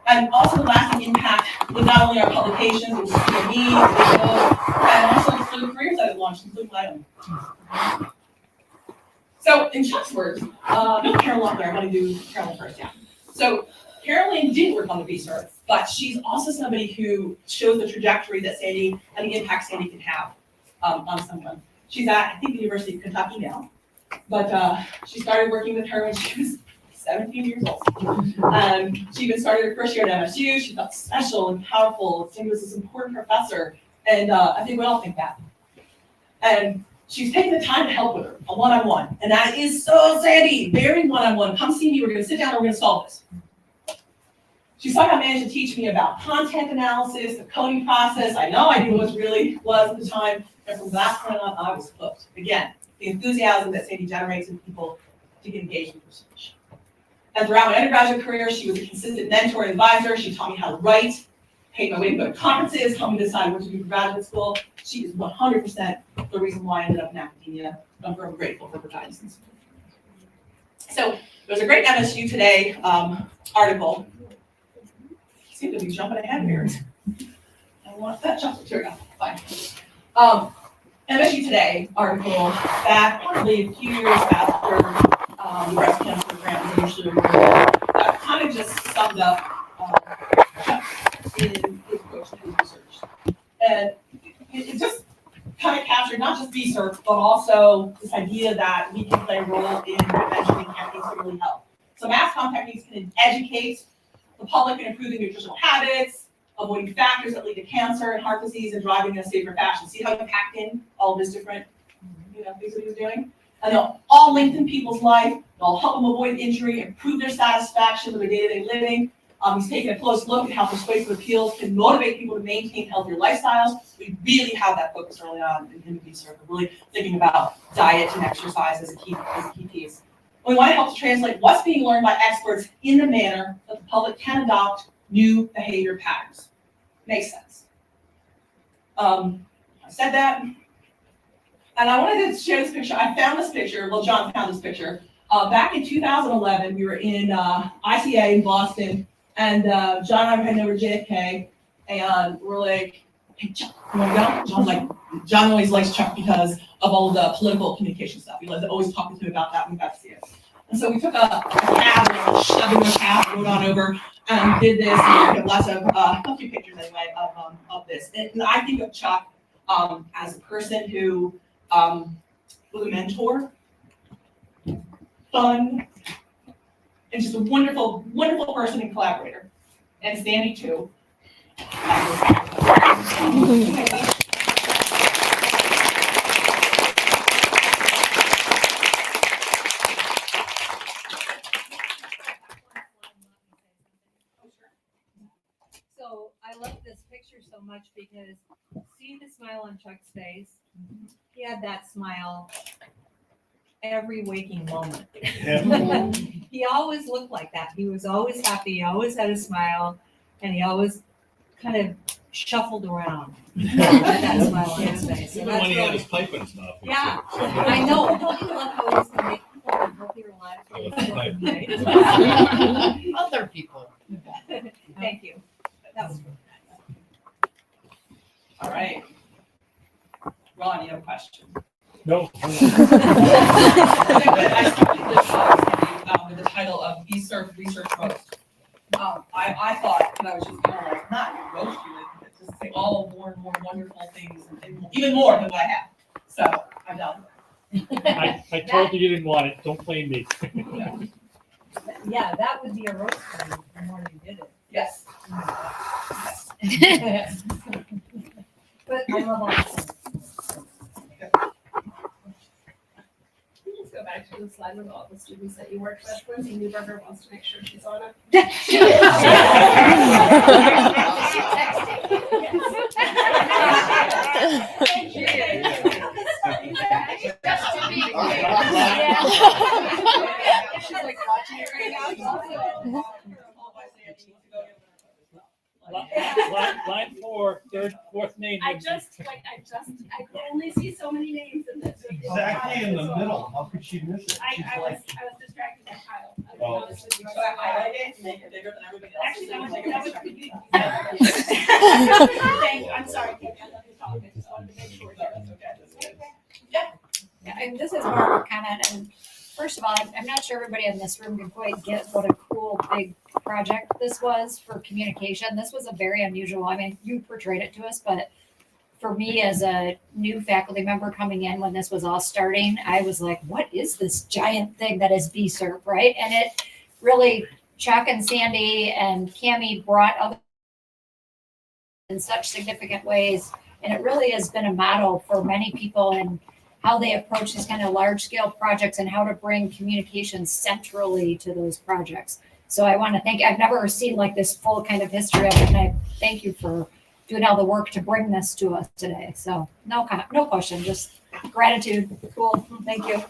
And also the lasting impact with not only our publications, it was CME, and also for the careers that I've launched, including my own. So in Chuck's words, no, Carolyn, I'm going to do Carolyn first, yeah. So Carolyn did work on the research, but she's also somebody who shows the trajectory that Sandy and the impact Sandy can have on someone. She's at, I think, the University of Kentucky now. But she started working with her when she was 17 years old. She even started her first year at MSU. She felt special and powerful. Sandy was this important professor, and I think we all think that. And she's taking the time to help with her, a one-on-one. And that is so Sandy, very one-on-one. Come see me, we're gonna sit down and we're gonna solve this. She somehow managed to teach me about content analysis, the coding process. I no idea what it really was at the time. And from that point on, I was hooked. Again, the enthusiasm that Sandy generates in people to get engaged in research. And throughout my undergraduate career, she was a consistent mentor and advisor. She taught me how to write, paid my way to go to conferences, helped me decide what to do for graduate school. She is 100% the reason why I ended up in academia. I'm very grateful for her guidance and support. So there's a great MSU Today article. I seem to be jumping ahead here. I want that chocolate. Here we go. Fine. MSU Today article back probably a few years after the breast cancer grant was initially awarded, that kind of just summed up in his approach to his research. And it just kind of captured not just research, but also this idea that we can play a role in prevention and techniques to really help. So mass comm techniques can educate the public in improving nutritional habits, avoiding factors that lead to cancer and heart disease, and driving in a safer fashion. See how you packed in all of his different things that he was doing? And they'll all lengthen people's life, they'll help them avoid injury, improve their satisfaction with their day-to-day living. He's taking a close look at how persuasive appeals can motivate people to maintain healthier lifestyles. We really have that focus early on in the research. We're really thinking about diet and exercise as a key piece. We want to help to translate what's being learned by experts in the manner that the public can adopt new behavior patterns. Makes sense. I said that. And I wanted to share this picture. I found this picture. Well, John found this picture. Back in 2011, we were in ICA in Boston, and John and I were heading over to JFK, and we're like, hey, Chuck, you want to go? John's like, John always likes Chuck because of all the political communication stuff. We loved always talking to him about that when we got to see it. And so we took a cab, and shoved in a cab, rode on over, and did this. And we have lots of, a few pictures anyway of this. And I think of Chuck as a person who was a mentor, fun, and just a wonderful, wonderful person and collaborator. And Sandy too. So I love this picture so much because see the smile on Chuck's face? He had that smile every waking moment. He always looked like that. He was always happy, he always had a smile, and he always kind of shuffled around with that smile on his face. So Even that's when he had really, his pipe and stuff. yeah, I know. Don't you love how he's gonna make people have healthier lives? Right. Other people. Thank you. That was really All right. Ron, you have a question? No. I started this with the title of Be Served Research Roast. I thought that I was just gonna like not roast you, but just say all more and more wonderful things, and even more than what I have. So I'm done. I told you didn't want it. Don't blame me. Yeah, that would be a roast for you the more you did it. Yes. But I love all this. Let's go back to the slide with all the students that you worked with. Lindsay Newberger wants to make sure she's on it. She's like watching it right now. Line 4, fourth name. I could only see so many names in this. Exactly in the middle. How could she miss it? I was distracted by Kyle. I'll be Oh. honest with you. So I highlight it and make it bigger than everybody else. Actually, I'm sorry, Kate, I love your talk. I just wanted to make sure that was okay. Yeah, and this is more of a comment, and first of all, I'm not sure everybody in this room can quite get what a cool, big project this was for communication. This was a very unusual, I mean, you portrayed it to us, but for me as a new faculty member coming in when this was all starting, I was like, what is this giant thing that is BSERP, right? And it really, Chuck and Sandy and Cammie brought other in such significant ways, and it really has been a model for many people and how they approach these kind of large scale projects and how to bring communication centrally to those projects. So I want to thank, I've never seen like this full kind of history of it, and I thank you for doing all the work to bring this to us today. So no question, just gratitude. Cool, thank you.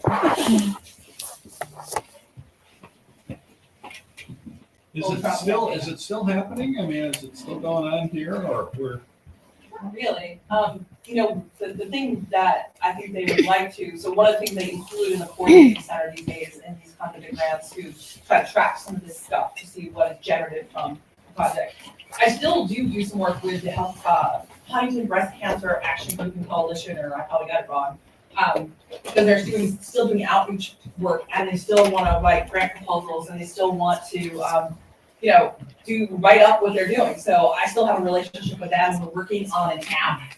Is it still happening? I mean, is it still going on here, or we're? Really, the thing that I think they would like to, so one of the things they include in the coordinating center these days in these kinds of grants to try to track some of this stuff to see what is generated from the project. I still do some work with the Huntington Breast Cancer Action Group and Coalition, or I probably got it wrong, because they're still doing outreach work, and they still want to write grant proposals, and they still want to do write up what they're doing. So I still have a relationship with them. We're working on an app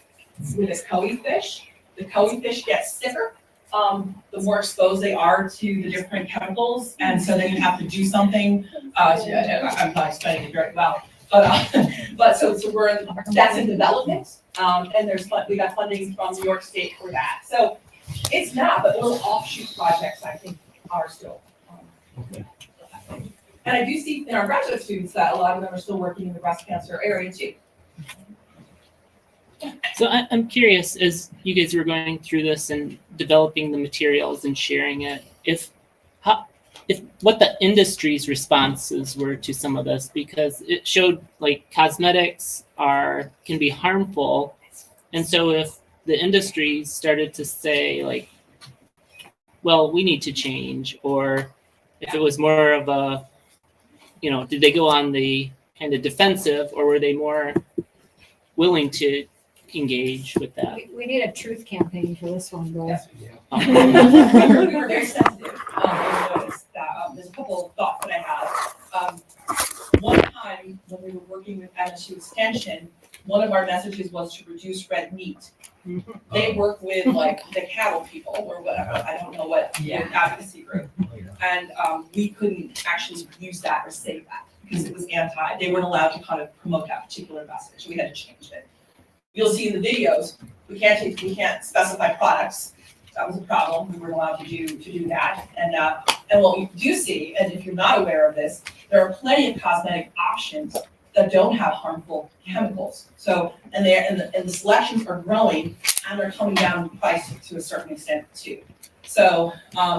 with a koi fish. The koi fish gets sicker the more exposed they are to the different chemicals, and so then you have to do something. I'm not explaining it very well, but so that's in development, and we got funding from New York State for that. So it's not, but little offshoot projects I think are still. And I do see in our graduate students that a lot of them are still working in the breast cancer area too. So I'm curious, as you guys were going through this and developing the materials and sharing it, if what the industry's responses were to some of this, because it showed like cosmetics can be harmful, and so if the industry started to say like, well, we need to change, or if it was more of a, did they go on the kind of defensive, or were they more willing to engage with that? We need a truth campaign for this one, bro. Yes, we do. We were very sensitive. There's a couple of thoughts that I have. One time when we were working with MSU Extension, one of our messages was to reduce red meat. They work with like the cattle people or whatever, I don't know what advocacy group. And we couldn't actually use that or say that because it was they weren't allowed to kind of promote that particular message, we had to change it. You'll see in the videos, we can't specify products, that was a problem, we weren't allowed to do that. And what we do see, and if you're not aware of this, there are plenty of cosmetic options that don't have harmful chemicals. So, and the selections are growing and they're coming down in price to a certain extent too. So,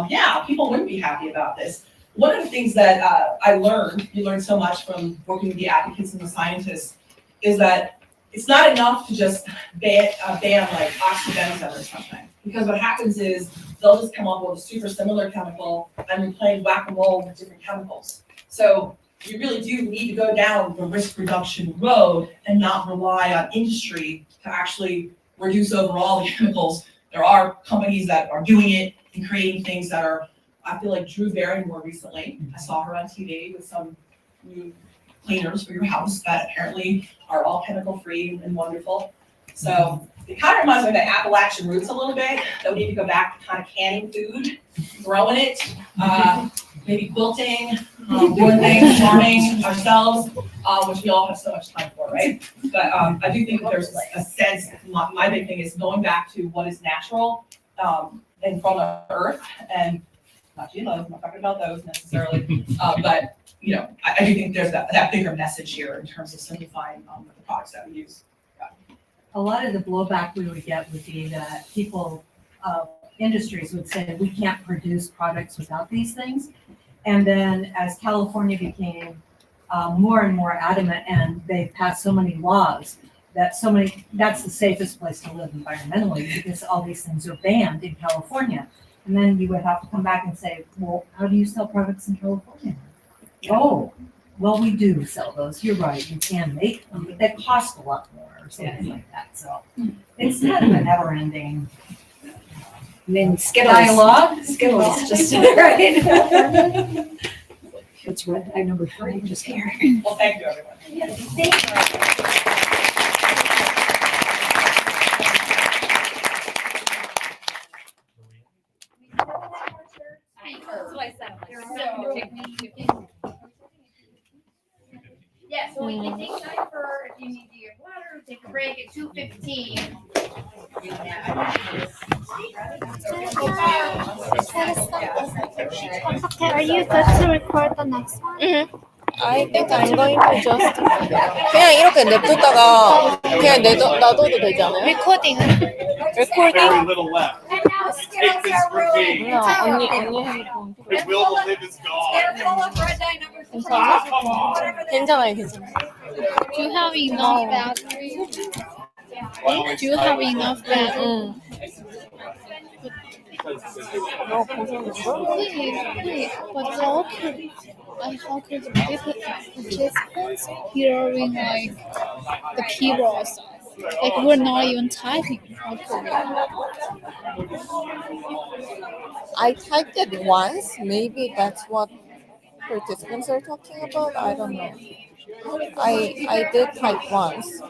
yeah, people wouldn't be happy about this. One of the things that I learned, you learn so much from working with the advocates and the scientists, is that it's not enough to just ban like oxybenzone or something. Because what happens is they'll just come up with a super similar chemical and you're playing whack-a-mole with different chemicals. So you really do need to go down the risk reduction road and not rely on industry to actually reduce overall the chemicals. There are companies that are doing it and creating things that are, I feel like Drew Barrymore recently, I saw her on TV with some new cleaners for your house that apparently are all chemical free and wonderful. So it kind of reminds me of the Appalachian roots a little bit, that we need to go back to kind of canning food, growing it, maybe quilting, doing things, farming ourselves, which we all have so much time for, right? But I do think that there's a sense, my big thing is going back to what is natural and from the earth, and not GMOs, I'm not talking about those necessarily, but you know, I do think there's that bigger message here in terms of simplifying the products that we use. A lot of the blowback we would get would be that people, industries would say, we can't produce products without these things. And then as California became more and more adamant, and they passed so many laws, that's the safest place to live environmentally, because all these things are banned in California. And then you would have to come back and say, well, how do you sell products in California? Oh, well, we do sell those. You're right. You can make them, but they cost a lot more or something like that. So it's kind of a never ending dialogue. Skittles, just right. What's red eye number 3? Just here. Well, thank you, everyone. Yeah, thank you. That's what I said. Yeah, so we can take time for if you need to get water, take a break at 2:15. Okay, are you good to record the next one? I think I'm going to just 그냥 이렇게 냅뒀다가 그냥 놔둬도 되지 않아요? Recording. Recording? Very little left. And now Skittles are really 몰라 언니 핸드폰 The will to live is gone. They're full of red dye number 3. 괜찮아요 괜찮아요. Do you have enough battery? Do you have enough battery? 너 고생했어? But how could the participants hearing like the keyboards? Like we're not even typing. How could we? I typed it once. Maybe that's what participants are talking about. I don't know. I did type once.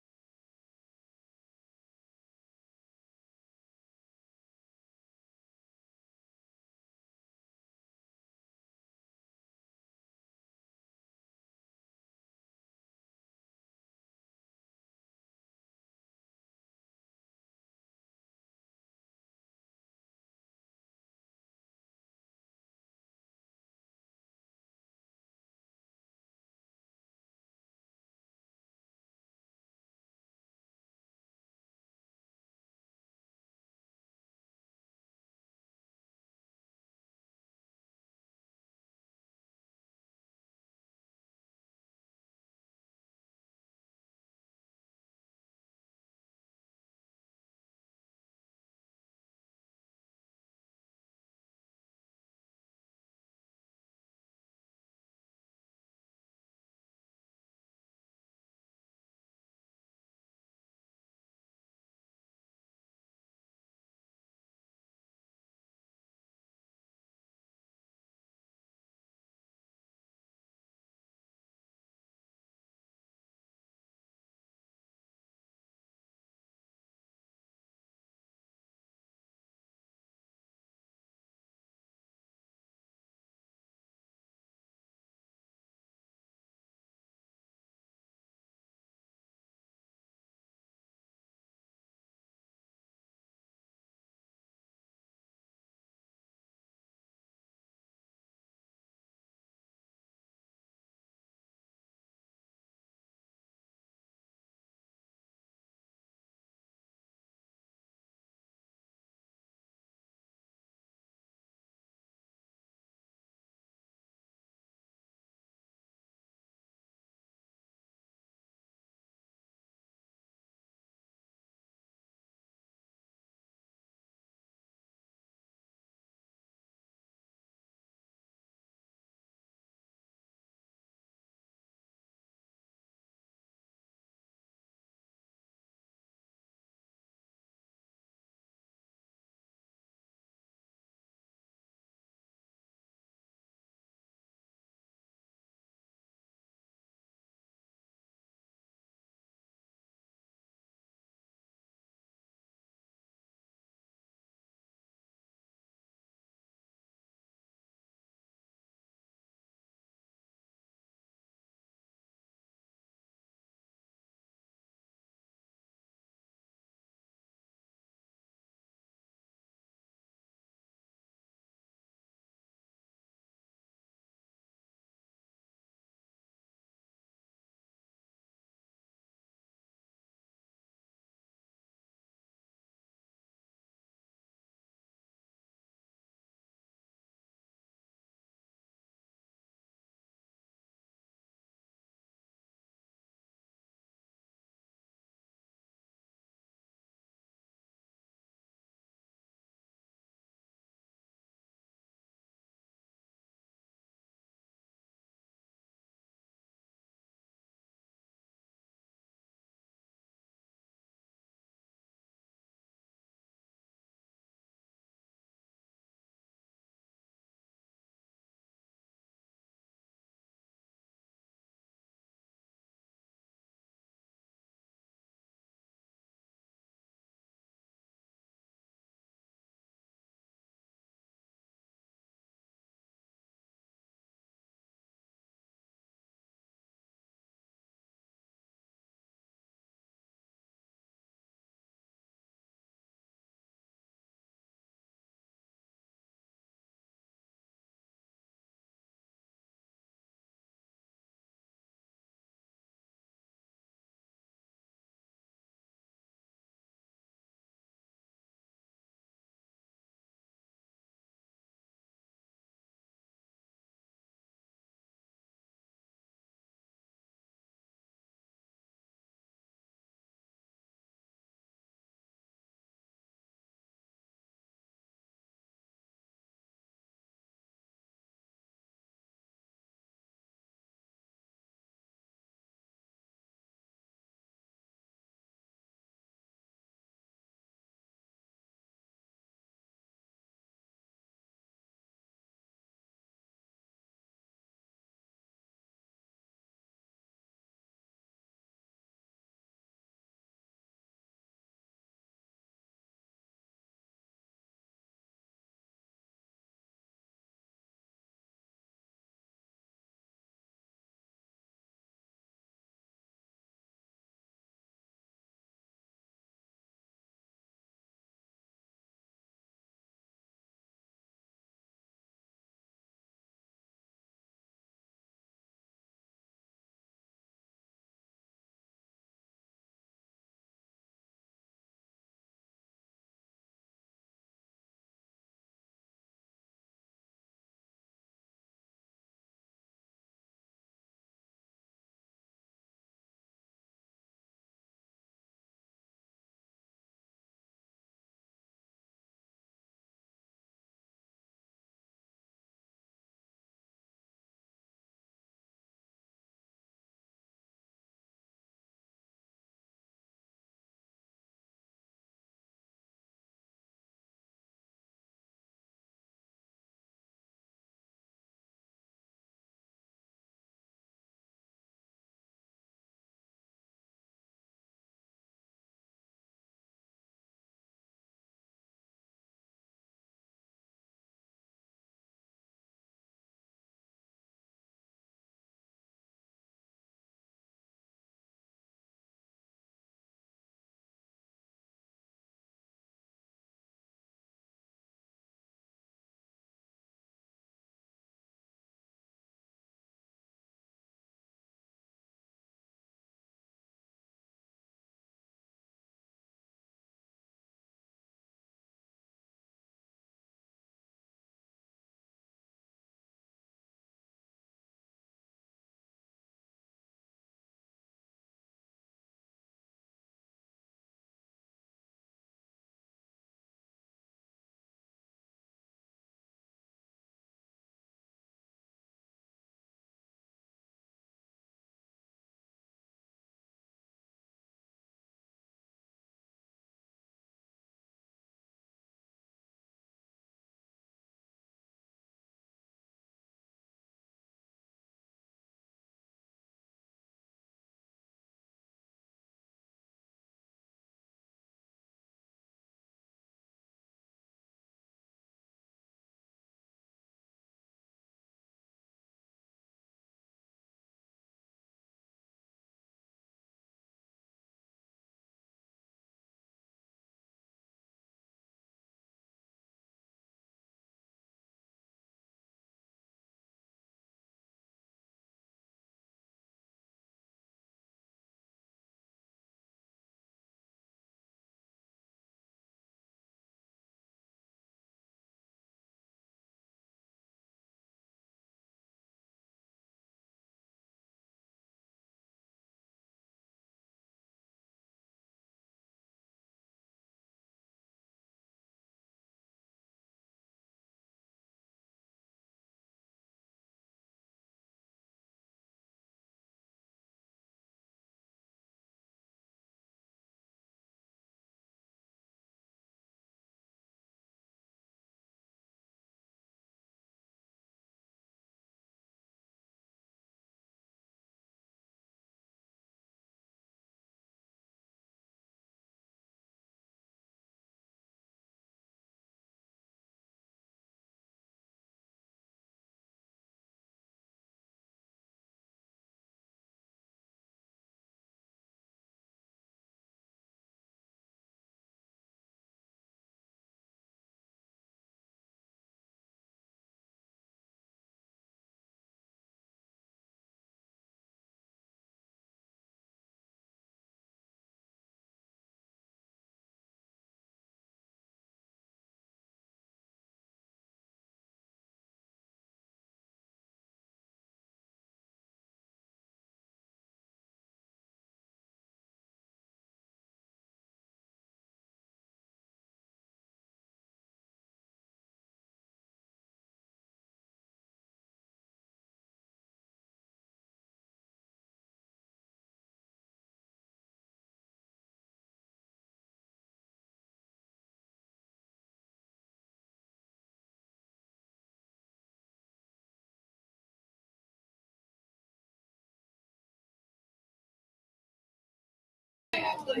Hello,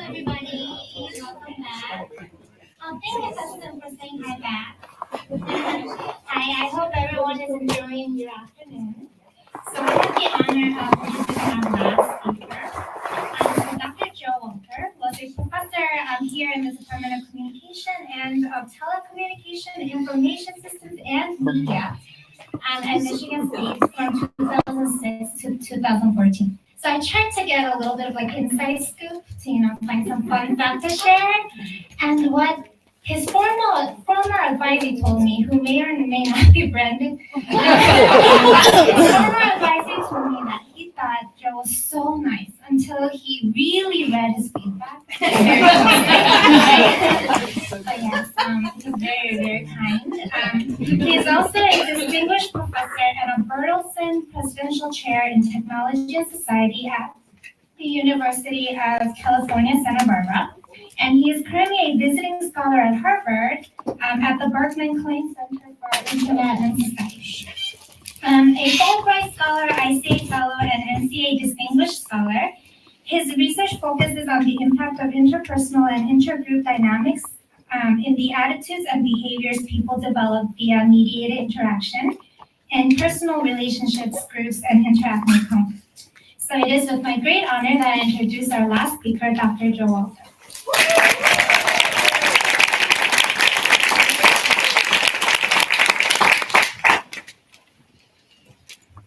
everybody. Welcome back. Thank you, Justin, for saying hi back. I hope everyone is enjoying your afternoon. So I have the honor of introducing our last speaker. So Dr. Joe Walker was a professor here in the Department of Communication and of Telecommunication, Information Systems, and Media at Michigan State from 2006 to 2014. So I tried to get a little bit of like inside scoop to find some fun facts to share. And what his former advisee told me, who may or may not be Brandon, his former advisee told me that he thought Joe was so nice until he really read his feedback. But yes, he's very, very kind. He's also a distinguished professor and a Bertelsmann Presidential Chair in Technology and Society at the University of California, Santa Barbara. And he is currently a visiting scholar at Harvard at the Berkman Klein Center for Internet and Society. A Fulbright Scholar, ICA Fellow, and NCA Distinguished Scholar, his research focuses on the impact of interpersonal and intergroup dynamics in the attitudes and behaviors people develop via mediated interaction and personal relationships, groups, and interacting conflict. So it is with my great honor that I introduce our last speaker, Dr. Joe Walker.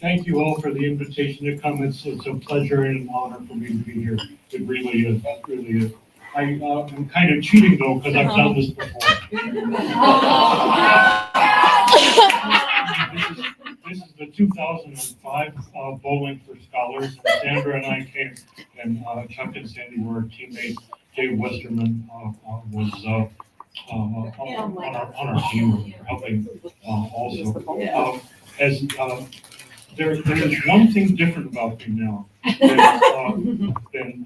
Thank you all for the invitation to come. It's a pleasure and an honor for me to be here. It really is. It really is. I'm kind of cheating though because I've done this before. This is the 2005 Bowling for Scholars. Sandra and I came, and Chuck and Sandy were teammates. Dave Westerman was on our team helping also. There's one thing different about me now than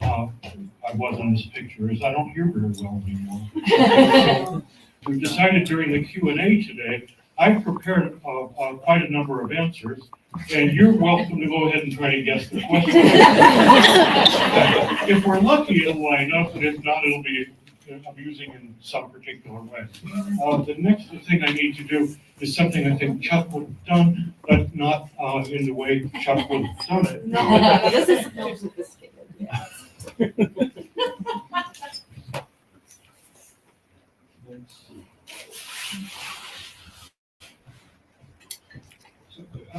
I was on this picture, is I don't hear very well anymore. So we decided during the Q&A today, I prepared quite a number of answers, and you're welcome to go ahead and try to guess the question. If we're lucky, it'll line up, but if not, it'll be amusing in some particular way. The next thing I need to do is something I think Chuck would have done, but not in the way Chuck would have done it. No, this is too sophisticated. Yeah.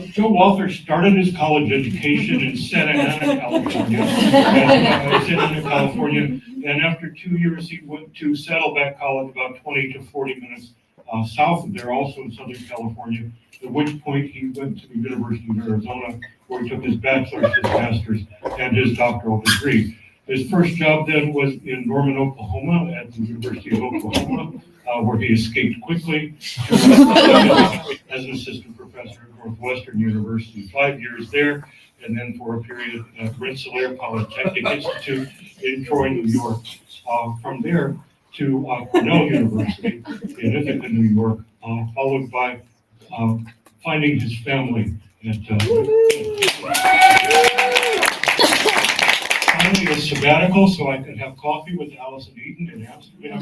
Joe Walther started his college education in Santa Ana, California. And after 2 years, he went to Saddleback College, about 20 to 40 minutes south of there, also in Southern California, at which point he went to the University of Arizona, where he took his bachelor's, his master's, and his doctoral degree. His first job then was in Norman, Oklahoma, at the University of Oklahoma, where he escaped quickly as an assistant professor at Northwestern University, 5 years there, and then for a period at Rensselaer Polytechnic Institute in Troy, New York. From there to Cornell University in Ithaca, New York, followed by finding his family at finally a sabbatical so I could have coffee with Allison Eaton in Amsterdam.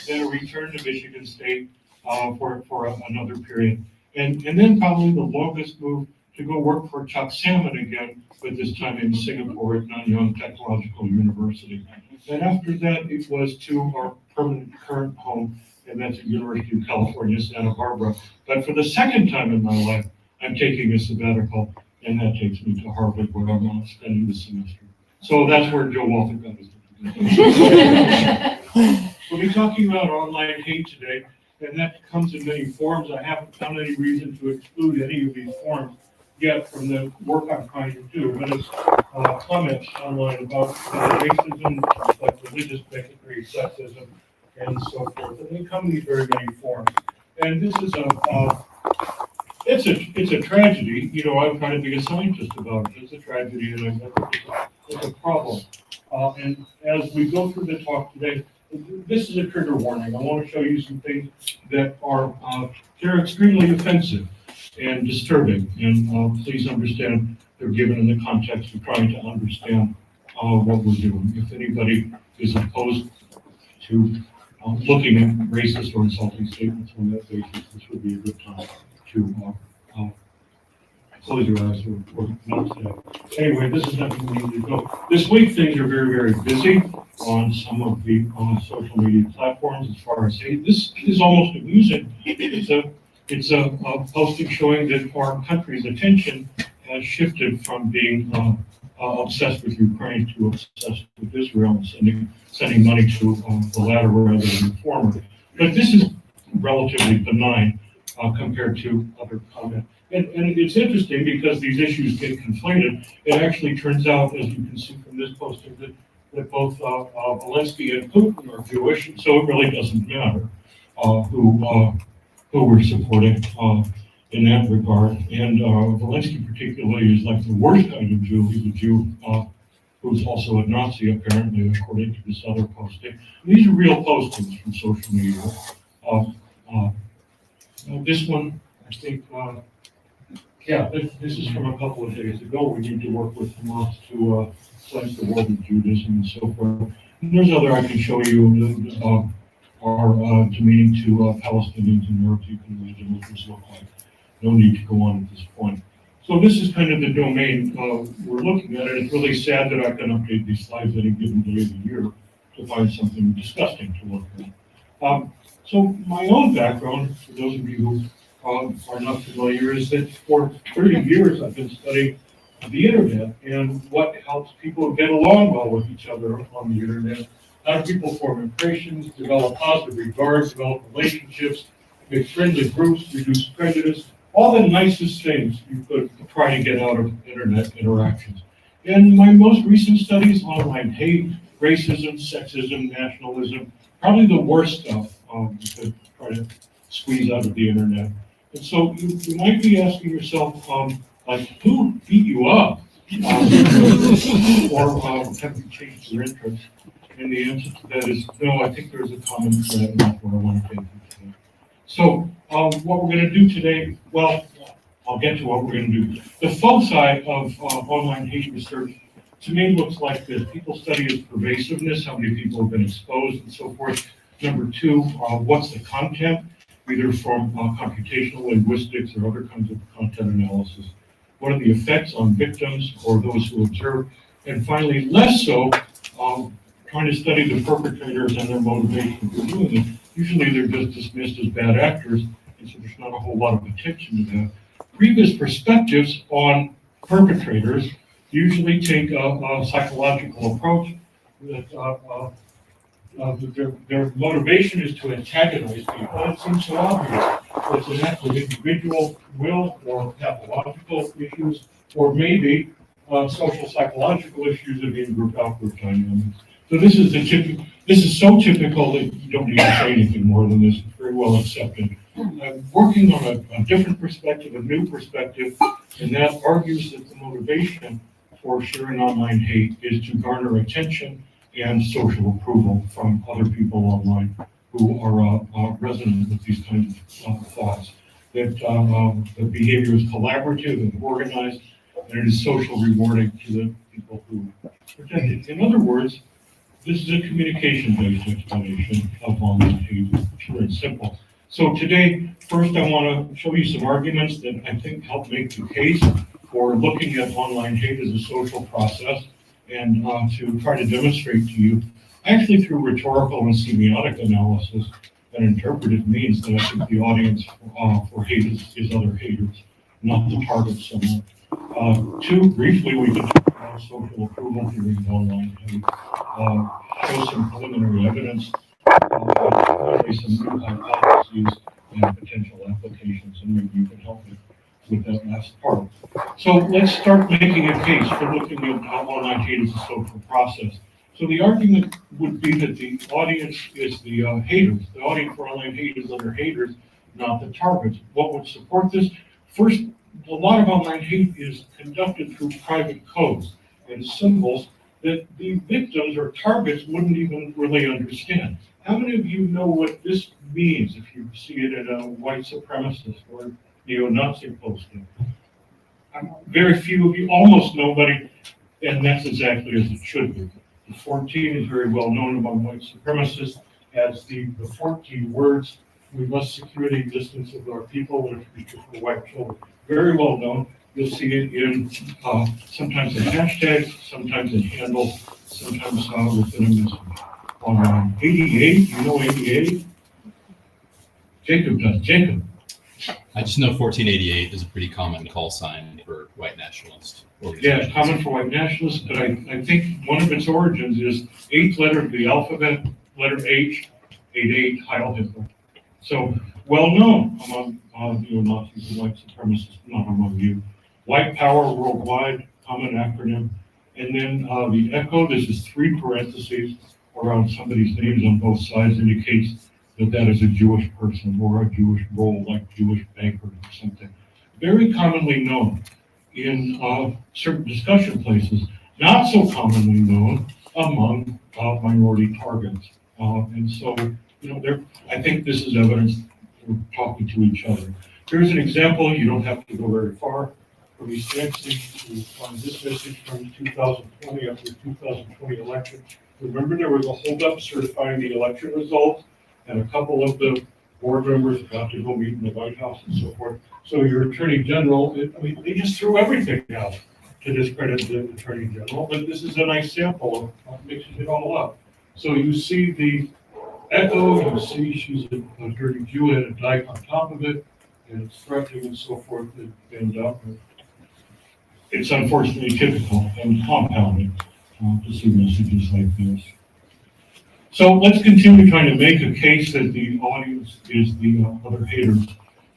Then a return to Michigan State for another period. And then probably the longest move to go work for Chuck Salmon again, but this time in Singapore at Nanyang Technological University. And after that, it was to our permanent current home, and that's at University of California, Santa Barbara. But for the second time in my life, I'm taking a sabbatical, and that takes me to Harvard, where I'm now spending the semester. So that's where Joe Walter got his degree. We'll be talking about online hate today, and that comes in many forms. I haven't found any reason to exclude any of these forms yet from the work I'm trying to do, but it's comments online about racism, like religious bigotry, sexism, and so forth. And they come in these very many forms. And this is it's a tragedy. You know, I'm trying to be a scientist about it. It's a tragedy, and it's a problem. And as we go through the talk today, this is a trigger warning. I want to show you some things that are they're extremely offensive and disturbing, and please understand they're given in the context of trying to understand what we're doing. If anybody is opposed to looking at racist or insulting statements on that basis, this would be a good time to close your eyes or not today. Anyway, this is nothing we need to go. This week, things are very, very busy on some of the social media platforms as far as hate. This is almost amusing. It's a posting showing that our country's attention has shifted from being obsessed with Ukraine to obsessed with Israel and sending money to the latter rather than the former. But this is relatively benign compared to other comments. And it's interesting because these issues get conflated. It actually turns out, as you can see from this posting, that both Zelensky and Putin are Jewish, so it really doesn't matter who we're supporting in that regard. And Zelensky particularly is like the worst kind of Jew. He's a Jew who's also a Nazi, apparently, according to this other posting. And these are real postings from social media. This one, I think, this is from a couple of days ago. We need to work with Hamas to cleanse the world of Judaism and so forth. And there's other I can show you are demeaning to Palestinians and Arabs. You can imagine what this looks like. No need to go on at this point. So this is kind of the domain we're looking at, and it's really sad that I can update these slides any given day of the year to find something disgusting to look at. So my own background, for those of you who are not familiar, is that for 30 years I've been studying the internet and what helps people get along well with each other on the internet. How do people form impressions, develop positive regards, develop relationships, make friendly groups, reduce prejudice, all the nicest things you could try to get out of internet interactions. And my most recent studies, online hate, racism, sexism, nationalism, probably the worst stuff you could try to squeeze out of the internet. And so you might be asking yourself, like, who beat you up? Or have you changed your interests? And the answer to that is no. I think there's a common thread, and that's what I want to take you today. So what we're going to do today, well, I'll get to what we're going to do. The faux side of online hate research, to me, looks like this. People study its pervasiveness, how many people have been exposed, and so forth. Number two, what's the content, either from computational linguistics or other kinds of content analysis. What are the effects on victims or those who observe? And finally, less so, trying to study the perpetrators and their motivation for doing it. Usually they're just dismissed as bad actors, and so there's not a whole lot of attention to that. Previous perspectives on perpetrators usually take a psychological approach that their motivation is to antagonize people. It seems so obvious. It's an act of individual will or pathological issues, or maybe social psychological issues of in-group out-group dynamics. So this is so typical that you don't need to say anything more than this. It's very well accepted. I'm working on a different perspective, a new perspective, and that argues that the motivation for sharing online hate is to garner attention and social approval from other people online who are resonant with these kinds of thoughts. That the behavior is collaborative and organized, and it is social rewarding to the people who protect it. In other words, this is a communication-based explanation of online hate, pure and simple. So today, first I want to show you some arguments that I think help make the case for looking at online hate as a social process, and to try to demonstrate to you, actually through rhetorical and semiotic analysis and interpretive means, that I think the audience for hate is other haters, not the target so much. Two, briefly, we can talk about social approval theory of online hate, show some preliminary evidence, some new hypotheses and potential applications, and maybe you can help me with that last part. So let's start making a case for looking at how online hate is a social process. So the argument would be that the audience is the haters. The audience for online hate is other haters, not the targets. What would support this? First, a lot of online hate is conducted through private codes and symbols that the victims or targets wouldn't even really understand. How many of you know what this means if you see it in a white supremacist or neo-Nazi posting? Very few of you, almost nobody. And that's exactly as it should be. The 14 is very well known among white supremacists as the 14 words. We must secure the existence of our people and a future for white children. Very well known. You'll see it in sometimes in hashtags, sometimes in handles, sometimes within a message. On 88, you know 88? Jacob does. Jacob. I just know 1488 is a pretty common call sign for white nationalist organizations. Yeah, common for white nationalists, but I think one of its origins is eighth letter of the alphabet, letter H, 88, Heil Hitler. So well known among neo-Nazis and white supremacists, not among you. White power worldwide, common acronym. And then the echo, this is 3 parentheses around somebody's names on both sides, indicates that is a Jewish person or a Jewish role, like Jewish banker or something. Very commonly known in certain discussion places, not so commonly known among minority targets. And so, I think this is evidence we're talking to each other. Here's an example. You don't have to go very far from East Lansing to find this message from 2020 after the 2020 election. Remember, there was a holdup certifying the election results, and a couple of the board members got to go meet in the White House and so forth. So your Attorney General, they just threw everything out to discredit the Attorney General, but this is a nice sample of mixing it all up. So you see the echo, you see she's a dirty Jew and a dyke on top of it, and it's threatening and so forth, and it's unfortunately typical and compounding to see messages like this. So let's continue trying to make a case that the audience is the other haters.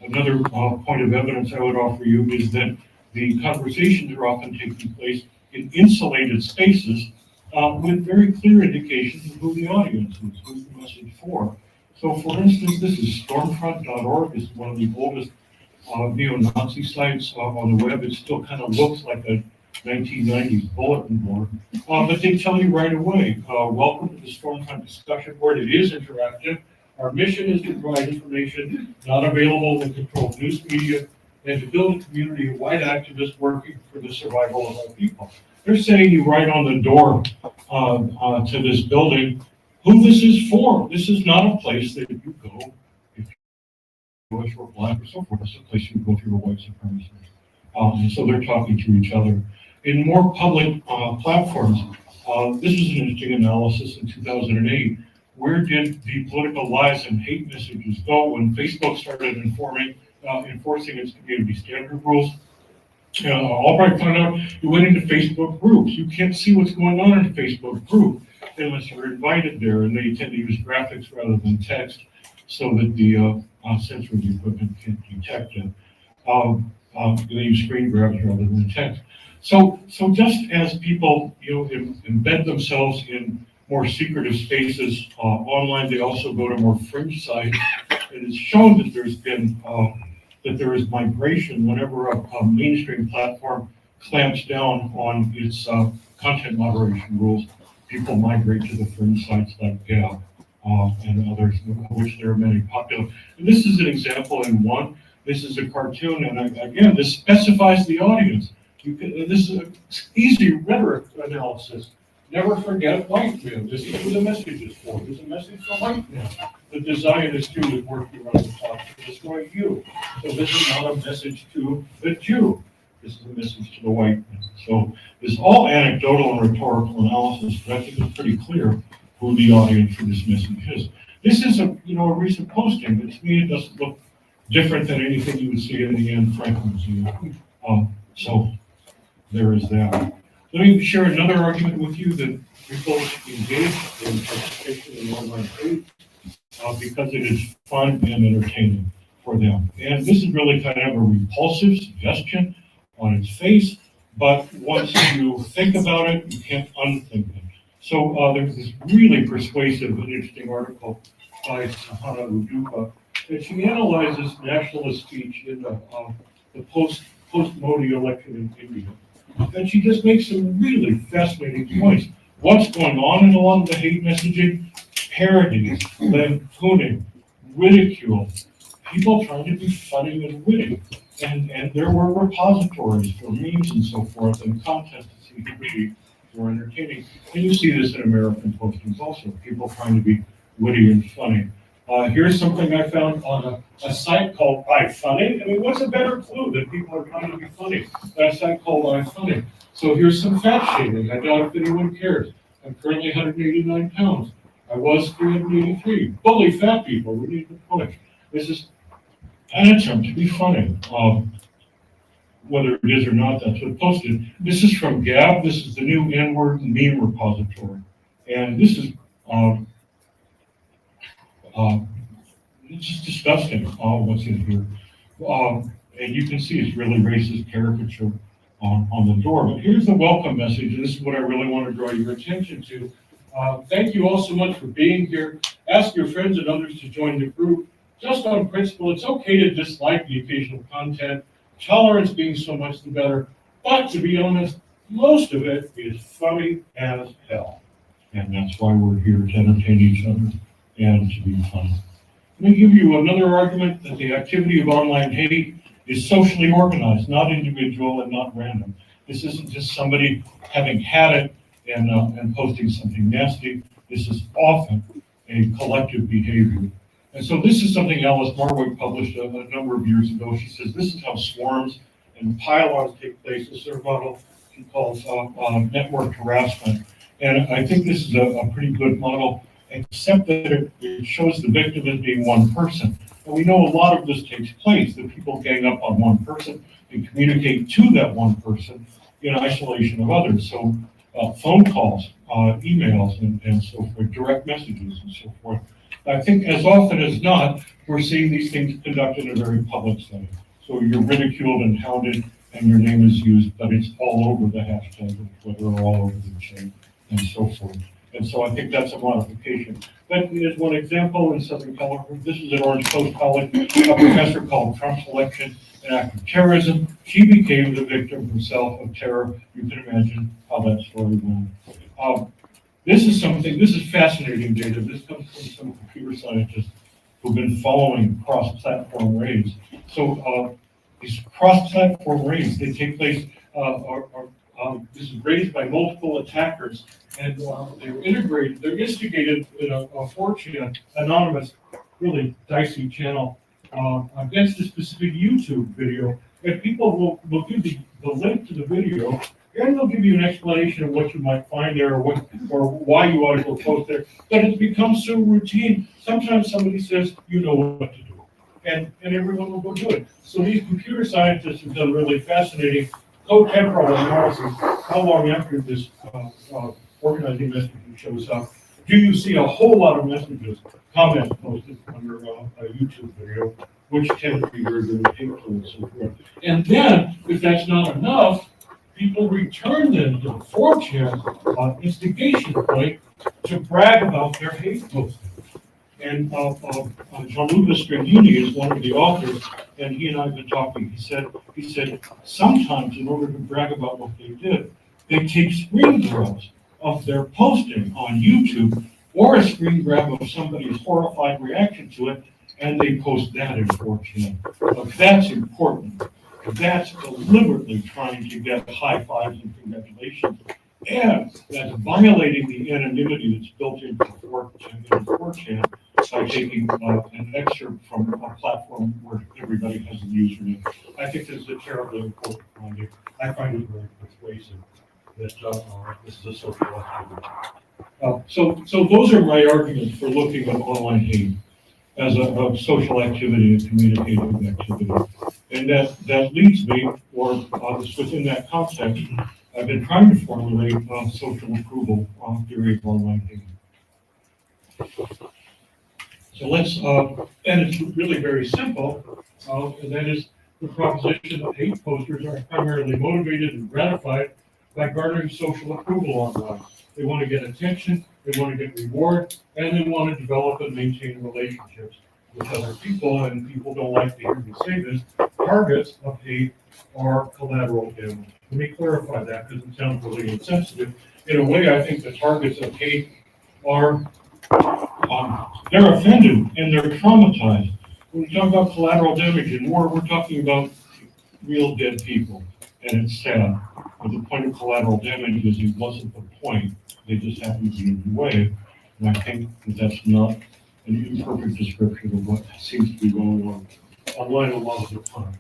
Another point of evidence I would offer you is that the conversations are often taking place in insulated spaces with very clear indications of who the audience is, who's the message for. So for instance, this is stormfront.org. This is one of the oldest neo-Nazi sites on the web. It still kind of looks like a 1990s bulletin board, but they tell you right away, welcome to the Stormfront discussion board. It is interactive. Our mission is to provide information not available in the controlled news media and to build a community of white activists working for the survival of our people. They're saying you right on the door to this building who this is for. This is not a place that you go if you're Jewish or black or so forth. It's a place you go if you're a white supremacist. And so they're talking to each other. In more public platforms, this was an interesting analysis in 2008. Where did the political lies and hate messages go when Facebook started enforcing its community standard rules? Albright found out you went into Facebook groups. You can't see what's going on in a Facebook group unless you're invited there, and they tend to use graphics rather than text so that the sensory equipment can't detect it. They use screen grabs rather than text. So just as people, embed themselves in more secretive spaces online, they also go to more fringe sites. And it's shown that there's been that there is migration whenever a mainstream platform clamps down on its content moderation rules. People migrate to the fringe sites like Gab and others, of which there are many popular. And this is an example in one. This is a cartoon, and again, this specifies the audience. This is an easy rhetoric analysis. Never forget white men. This is who the message is for. There's a message for white men. The Zionist Jew is working around the clock to destroy you. So this is not a message to the Jew. This is a message to the white man. So it's all anecdotal and rhetorical analysis, but I think it's pretty clear who the audience for this message is. This is a recent posting, but to me it doesn't look different than anything you would see in the Anne Frank Museum. So there is that. Let me share another argument with you that people engage in participation in online faith because it is fun and entertaining for them. And this is really kind of a repulsive suggestion on its face, but once you think about it, you can't unthink it. So there's this really persuasive and interesting article by Sahana Udupa that she analyzes nationalist speech in the post-Modi election in India. And she just makes some really fascinating points. What's going on in a lot of the hate messaging? Parodies, lampooning, ridicule, people trying to be funny and witty. And there were repositories for memes and so forth and contests to he could be more entertaining. And you see this in American postings also, people trying to be witty and funny. Here's something I found on a site called iFunny. I mean, what's a better clue that people are trying to be funny? That site called iFunny. So here's some fat shaming. I doubt if anyone cares. I'm currently 189 pounds. I was 383. Bully fat people. We need to push. This is an attempt to be funny. Whether it is or not, that's what's posted. This is from Gab. This is the new N-word meme repository. And this is it's just disgusting, what's in here. And you can see it's really racist caricature on the door. But here's the welcome message, and this is what I really want to draw your attention to. Thank you all so much for being here. Ask your friends and others to join the group. Just on principle, it's okay to dislike the occasional content. Tolerance being so much the better. But to be honest, most of it is funny as hell. And that's why we're here, to entertain each other and to be fun. Let me give you another argument that the activity of online hate is socially organized, not individual and not random. This isn't just somebody having had it and posting something nasty. This is often a collective behavior. And so this is something Alice Marwick published a number of years ago. She says this is how swarms and pile-ons take place. This is her model she calls network harassment. And I think this is a pretty good model, except that it shows the victim as being one person. And we know a lot of this takes place, that people gang up on one person and communicate to that one person in isolation of others. So phone calls, emails, and so forth, direct messages and so forth. I think as often as not, we're seeing these things conducted in a very public setting. So you're ridiculed and hounded and your name is used, but it's all over the hashtag of Twitter or all over the chain and so forth. And so I think that's a modification. But as one example, in Southern California, this is at Orange Coast College, a professor called Trump's election an act of terrorism. She became the victim herself of terror. You can imagine how that story went. This is fascinating data. This comes from some computer scientists who've been following cross-platform raids. So these cross-platform raids, they take place, this is raised by multiple attackers, and they're integrated, they're instigated in a 4chan anonymous, really dicey channel against a specific YouTube video. And people will give the link to the video, and they'll give you an explanation of what you might find there or why you ought to go post there. But it becomes so routine. Sometimes somebody says, you know what to do. And everyone will go do it. So these computer scientists have done really fascinating co-temporal analysis. How long after this organizing messaging shows up, do you see a whole lot of messages, comments posted under a YouTube video, which tend to be very, very hateful and so forth. And then, if that's not enough, people return them to the 4chan instigation point to brag about their hate posting. And Gianluca Strandini is one of the authors, and he and I have been talking. He said sometimes in order to brag about what they did, they take screen grabs of their posting on YouTube or a screen grab of somebody's horrified reaction to it, and they post that in 4chan. But that's important. That's deliberately trying to get high fives and congratulations. And that's violating the anonymity that's built into 4chan by taking an excerpt from a platform where everybody has a username. I think this is a terribly important finding. I find it very persuasive that this is a social activity. So those are my arguments for looking at online hate as a social activity and communicative activity. And that leads me, or within that context, I've been trying to formulate social approval theory of online hate. So let's, and it's really very simple, and that is the proposition that hate posters are primarily motivated and gratified by garnering social approval online. They want to get attention, they want to get reward, and they want to develop and maintain relationships with other people, and people don't like to hear me say this. Targets of hate are collateral damage. Let me clarify that because it sounds really insensitive. In a way, I think the targets of hate are, they're offended and they're traumatized. When we talk about collateral damage in war, we're talking about real dead people, and it's sad. but the point of collateral damage is it wasn't the point, they just happened to be in the way. And I think that that's not an imperfect description of what seems to be going on online a lot of the time.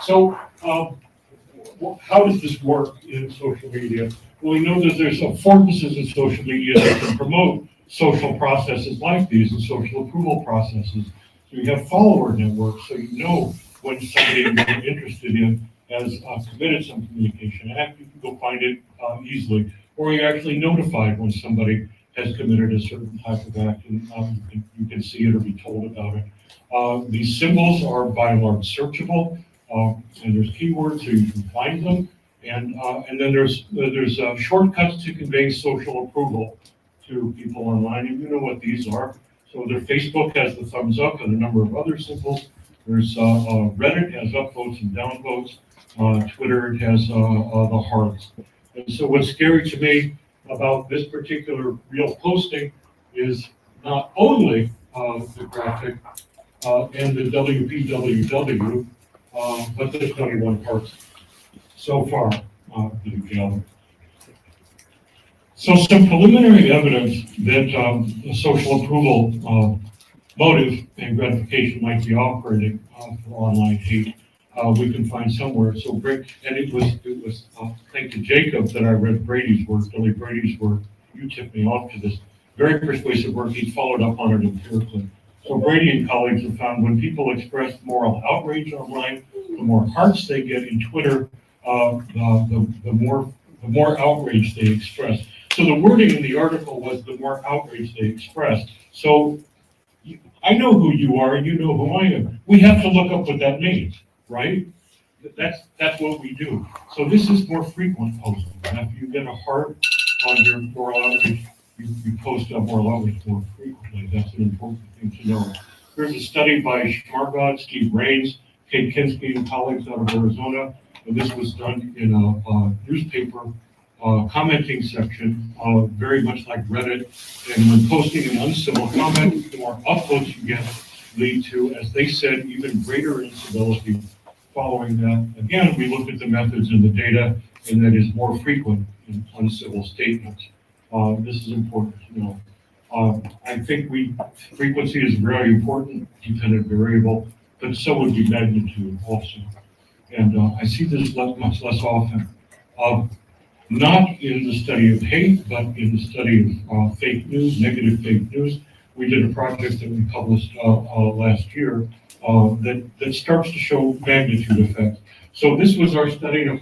So, how does this work in social media? Well, we know that there's affordances in social media that can promote social processes like these and social approval processes. So you have follower networks, so you know when somebody you're interested in has committed some communication act, you can go find it easily. Or you're actually notified when somebody has committed a certain type of act, and you can see it or be told about it. These symbols are by and large searchable, and there's keywords so you can find them. And then there's shortcuts to convey social approval to people online, and you know what these are. So their Facebook has the thumbs up and a number of other symbols. There's Reddit has upvotes and downvotes. Twitter has the hearts. And so what's scary to me about this particular real posting is not only the graphic and the WPWW, but the 21 hearts so far that we've gathered. So some preliminary evidence that a social approval motive and gratification might be operating for online hate, we can find somewhere. So great, and it was thanks to Jacob that I read Brady's work, Billy Brady's work. You tipped me off to this very persuasive work. He's followed up on it empirically. So Brady and colleagues have found when people express moral outrage online, the more hearts they get in Twitter, the more outrage they express. So the wording in the article was the more outrage they express. So I know who you are and you know who I am. We have to look up what that means, right? That's what we do. So this is more frequent posting. After you get a heart on your moral outrage, you post a moral outrage more frequently. That's an important thing to know. There's a study by Schmargod, Steve Rains, Kate Kinski, and colleagues out of Arizona, and this was done in a newspaper commenting section, very much like Reddit. And when posting an uncivil comment, the more upvotes you get lead to, as they said, even greater incivility. Following that, again, we looked at the methods and the data, and that is more frequent in uncivil statements. This is important to know. I think frequency is a very important dependent variable, but so would be magnitude also. And I see this much less often. Not in the study of hate, but in the study of fake news, negative fake news. We did a project that we published last year that starts to show magnitude effects. So this was our study of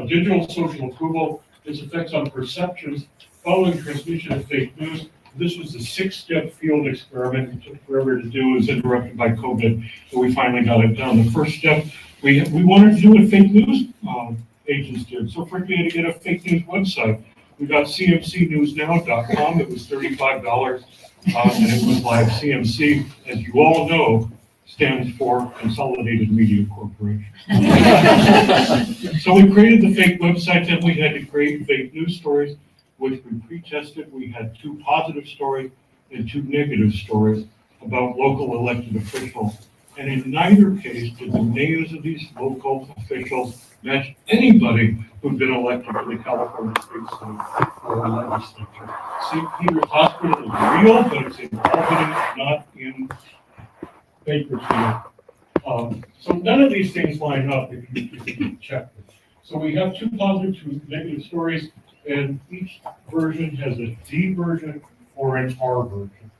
digital social approval, its effects on perceptions following transmission of fake news. This was a 6-step field experiment. It took forever to do. It was interrupted by COVID, so we finally got it done. The first step, we wanted to do what fake news agents did. So first we had to get a fake news website. We got cmcnewsnow.com. It was $35, and it was live. CMC, as you all know, stands for Consolidated Media Corporation. So we created the fake website, then we had to create fake news stories, which we pre-tested. We had 2 positive stories and 2 negative stories about local elected officials. And in neither case did the names of these local officials match anybody who'd been elected to the California State Senate or legislature. St. Peter's Hospital is real, but it's in Albany, not in Bakersfield. So none of these things line up if you check this. So we have 2 positive, 2 negative stories, and each version has a D version or an R version.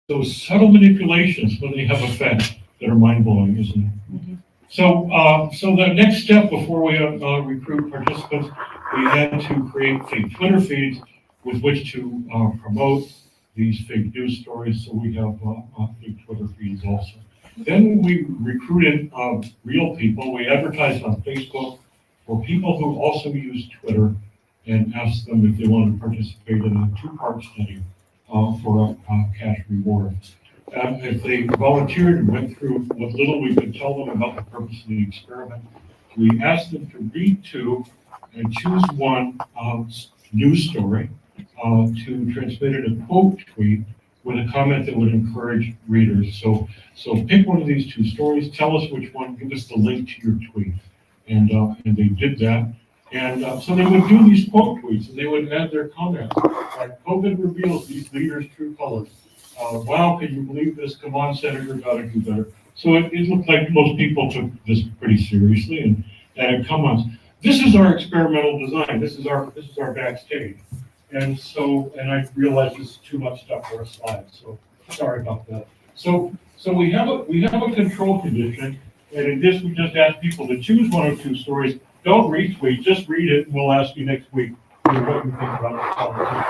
Those subtle manipulations, when they have effect, that are mind-blowing, isn't it? Mm-hmm. So the next step before we recruit participants, we had to create fake Twitter feeds with which to promote these fake news stories. So we have fake Twitter feeds also. Then we recruited real people. We advertised on Facebook for people who also use Twitter and asked them if they wanted to participate in a 2-part study for a cash reward. If they volunteered and went through what little we could tell them about the purpose of the experiment, we asked them to read 2 and choose 1 news story to transmit in a quote tweet with a comment that would encourage readers. So pick one of these 2 stories, tell us which one, give us the link to your tweet. And they did that. And so they would do these quote tweets, and they would add their comments, like, COVID reveals these leaders' true colors. Wow, can you believe this? Come on, Senator, gotta do better. So it looked like most people took this pretty seriously and had comments. This is our experimental design. This is our backstage. And so, and I realized this is too much stuff for a slide, so sorry about that. So we have a control condition, and in this we just ask people to choose one or two stories. Don't retweet, just read it, and we'll ask you next week what you think about the politics.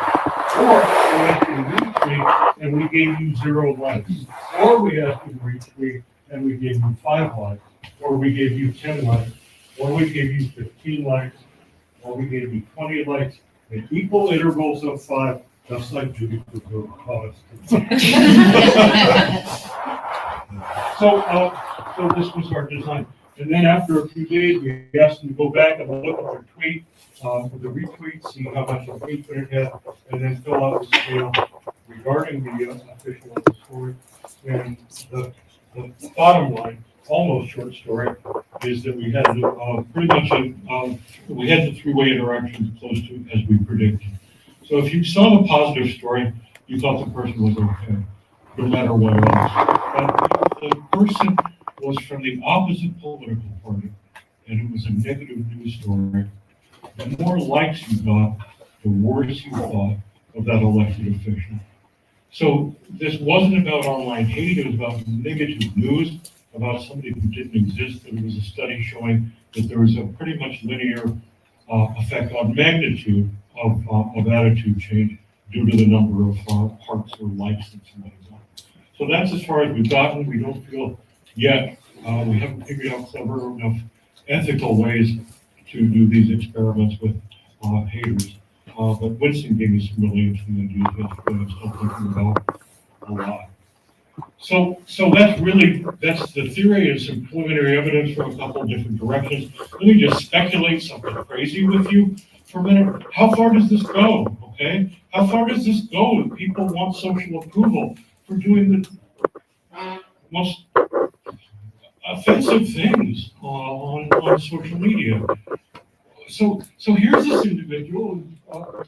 Or we asked you to retweet, and we gave you 0 likes. Or we asked you to retweet, and we gave you 5 likes. Or we gave you 10 likes. Or we gave you 15 likes. Or we gave you 20 likes. At equal intervals of 5, just like Judy proposed. So this was our design. And then after a few days, we asked them to go back and look at their tweet, the retweet, see how much engagement it had, and then fill out the scale regarding the official of the story. And the bottom line, almost short story, is that we had pretty much we had the 3-way interactions close to as we predicted. So if you saw the positive story, you thought the person was okay, no matter what else. But the person was from the opposite political party, and it was a negative news story. The more likes you got, the worse you thought of that elected official. So this wasn't about online hate, it was about negative news, about somebody who didn't exist. There was a study showing that there was a pretty much linear effect on magnitude of attitude change due to the number of hearts or likes that somebody got. So that's as far as we've gotten. We don't feel yet, we haven't figured out clever enough ethical ways to do these experiments with haters. But Winston gave me some really interesting ideas yesterday. I'm still thinking about a lot. So that's the theory and some preliminary evidence from a couple of different directions. Let me just speculate something crazy with you for a minute. How far does this go? Okay? How far does this go if people want social approval for doing the most offensive things on social media? So here's this individual,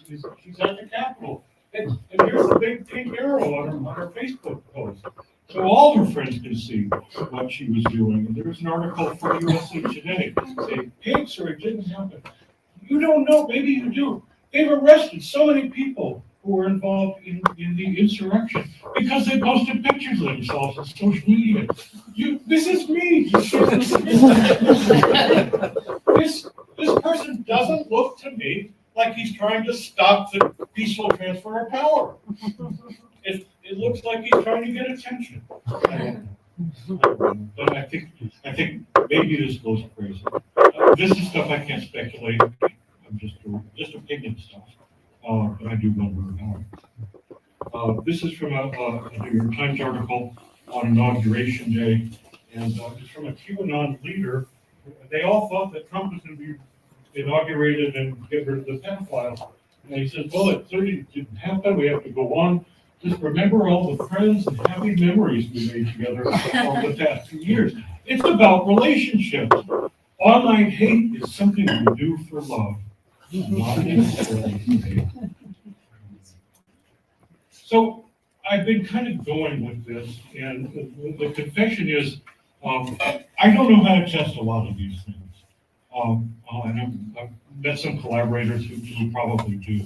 she's at the Capitol, and here's the big pink arrow on her Facebook post. So all her friends can see what she was doing. And there's an article from USA Today saying, pigs or it didn't happen. You don't know, maybe you do. They've arrested so many people who were involved in the insurrection because they posted pictures of themselves on social media. This is me. This person doesn't look to me like he's trying to stop the peaceful transfer of power. It looks like he's trying to get attention. I don't know. But I think maybe this goes crazy. This is stuff I can't speculate. I'm just opinion stuff. But I do wonder about it. This is from a New York Times article on Inauguration Day, and it's from a QAnon leader. They all thought that Trump was going to be inaugurated and get rid of the pedophile. And he says, well, it clearly didn't happen. We have to go on. Just remember all the friends and happy memories we made together over the past 2 years. It's about relationships. Online hate is something we do for love, not necessarily for hate. So I've been kind of going with this, and the confession is, I don't know how to test a lot of these things. And I've met some collaborators who probably do.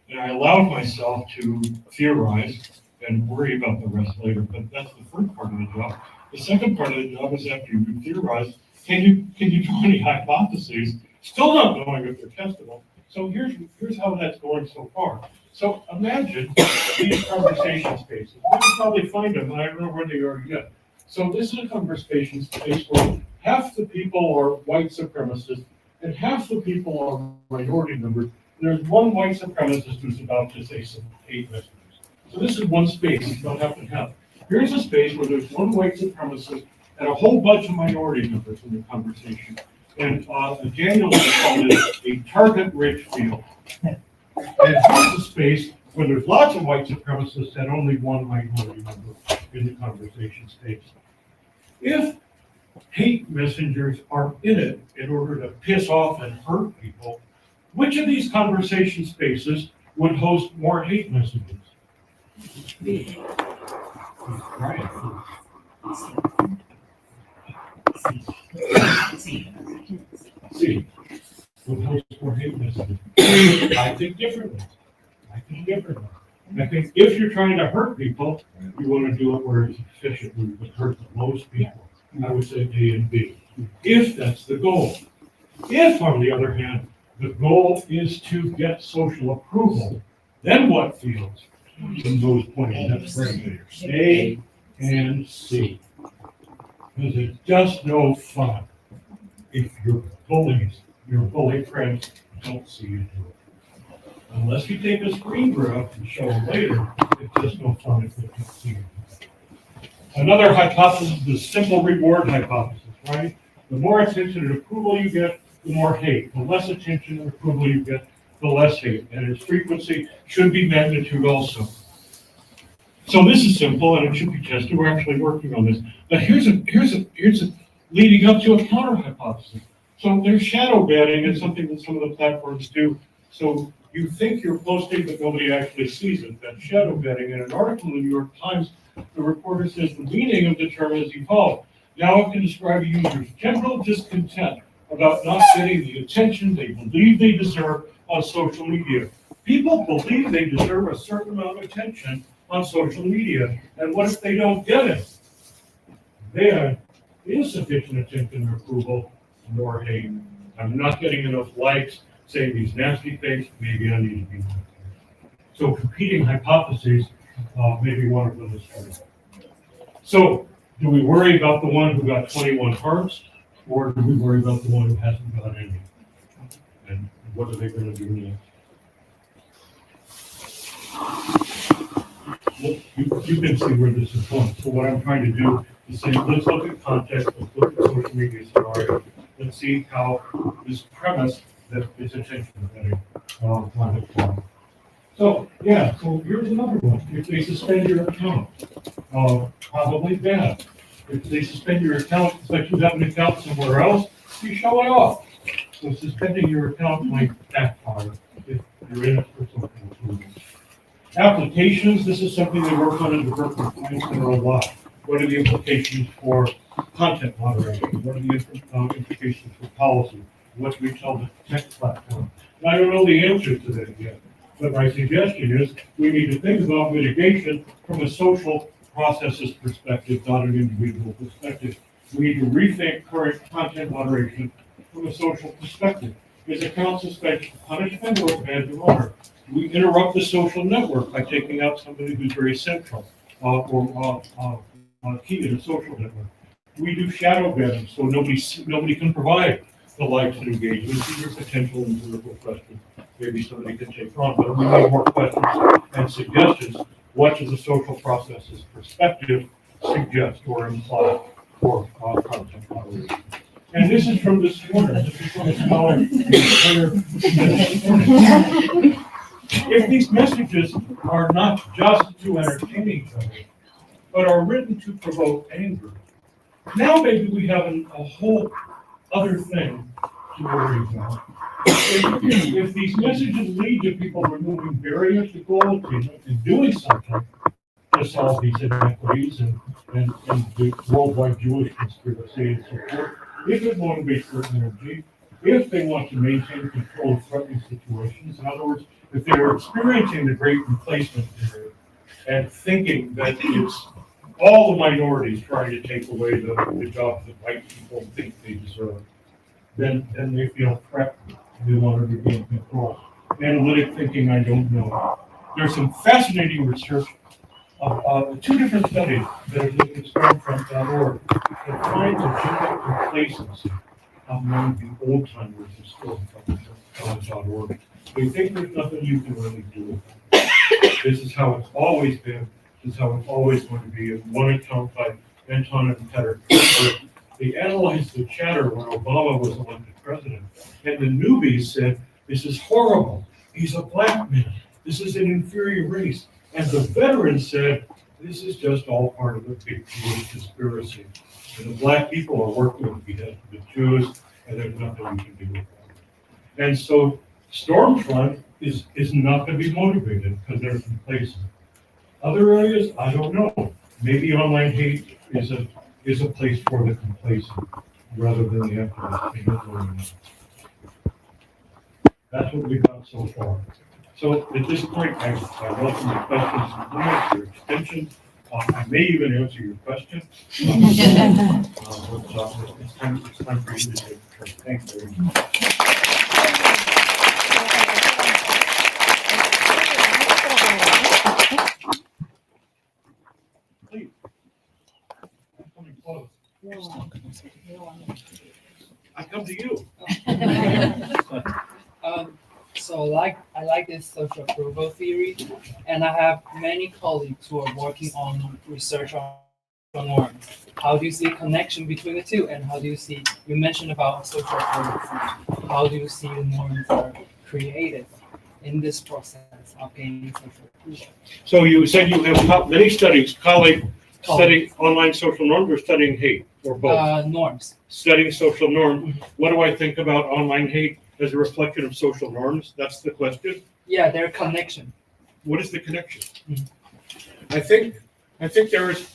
And I allowed myself to theorize and worry about the rest later, but that's the first part of the job. The second part of the job is after you theorize, can you draw any hypotheses? Still not knowing if they're testable. So here's how that's going so far. So imagine these conversation spaces. We can probably find them, and I don't know where they are yet. So this is a conversation space where half the people are white supremacists and half the people are minority members. There's one white supremacist who's about to say some hate messages. So this is one space, you don't have to have. Here's a space where there's one white supremacist and a whole bunch of minority members in the conversation. And Daniel called it a target-rich field. And here's a space where there's lots of white supremacists and only one minority member in the conversation space. If hate messengers are in it in order to piss off and hurt people, which of these conversation spaces would host more hate messages? Right. C. Would host more hate messages. I think differently. I think if you're trying to hurt people, you want to do it where it's efficient, where you can hurt the most people. I would say A and B. If that's the goal. If, on the other hand, the goal is to get social approval, then what fields? In those points, that's right. A and C. Because it's just no fun if your bully friends don't see you do it. Unless you take a screen grab and show them later, it's just no fun if they don't see you. Another hypothesis is the simple reward hypothesis, right? The more attention and approval you get, the more hate. The less attention and approval you get, the less hate. And its frequency should be magnitude also. So this is simple and it should be tested. We're actually working on this. But here's a leading up to a counter hypothesis. So there's shadow banning. It's something that some of the platforms do. So you think you're posting, but nobody actually sees it. That's shadow banning. In an article in the New York Times, the reporter says the meaning of the term has evolved. Now it can describe a user's general discontent about not getting the attention they believe they deserve on social media. People believe they deserve a certain amount of attention on social media. And what if they don't get it? Then insufficient attention or approval, more hate. I'm not getting enough likes, saying these nasty things, maybe I need to be more. So competing hypotheses, maybe one of them is true. So do we worry about the one who got 21 hearts, or do we worry about the one who hasn't got any? And what are they going to do next? Well, you can see where this is going. So what I'm trying to do is say, let's look at context, let's look at social media scenario, let's see how this premise that it's attention getting So here's another one. If they suspend your account, probably bad. If they suspend your account, but you have an account somewhere else, you show it off. So suspending your account might backfire if you're in it for social approval. Applications, this is something they work on in the Berkeley Science Center a lot. What are the implications for content moderation? What are the implications for policy? What do we tell the tech platform? And I don't know the answer to that yet, but my suggestion is we need to think about mitigation from a social processes perspective, not an individual perspective. We need to rethink current content moderation from a social perspective. Is account suspension punishment or a badge of honor? We interrupt the social network by taking out somebody who's very central or key in a social network. We do shadow banning so nobody can provide the likes and engagements. These are potential and political questions. Maybe somebody can take on, but we need more questions and suggestions. What does the social processes perspective suggest or imply for content moderation? And this is from this morning. This is from a scholar. If these messages are not just to entertain each other, but are written to provoke anger, now maybe we have a whole other thing to worry about. If these messages lead to people removing barriers to equality and doing something to solve these inequities and the worldwide Jewish conspiracy and so forth, if it motivates their energy, if they want to maintain control of threatening situations, in other words, if they're experiencing the great replacement period and thinking that it's all the minorities trying to take away the jobs that white people think they deserve, then they feel threatened. They want to be in control. Analytic thinking, I don't know. There's some fascinating research of two different studies that have looked at stormfront.org that find the gender complacency among the old timers of stormfront.org. They think there's nothing you can really do with it. This is how it's always been. This is how it's always going to be. In one account by Anton and Petter, they analyzed the chatter when Obama was elected president. And the newbies said, this is horrible. He's a black man. This is an inferior race. And the veterans said, this is just all part of a big Jewish conspiracy. And the black people are working with the Jews, and there's nothing we can do with them. And so Stormfront is not going to be motivated because they're complacent. Other areas, I don't know. Maybe online hate is a place for the complacent rather than the activists. That's what we've got so far. So at this point, I welcome your questions and comments, your extensions. I may even answer your question. It's time for you to take the turn. Thanks very much. Please. Coming close. I come to you. So I like this social approval theory, and I have many colleagues who are working on research on norms. How do you see a connection between the two, and how do you see, you mentioned about social approval, how do you see the norms are created in this process of gaining social approval? So you said you have many colleagues studying online social norms or studying hate, or both? Norms. Studying social norms. What do I think about online hate as a reflection of social norms? That's the question? Yeah, their connection. What is the connection? I think there is,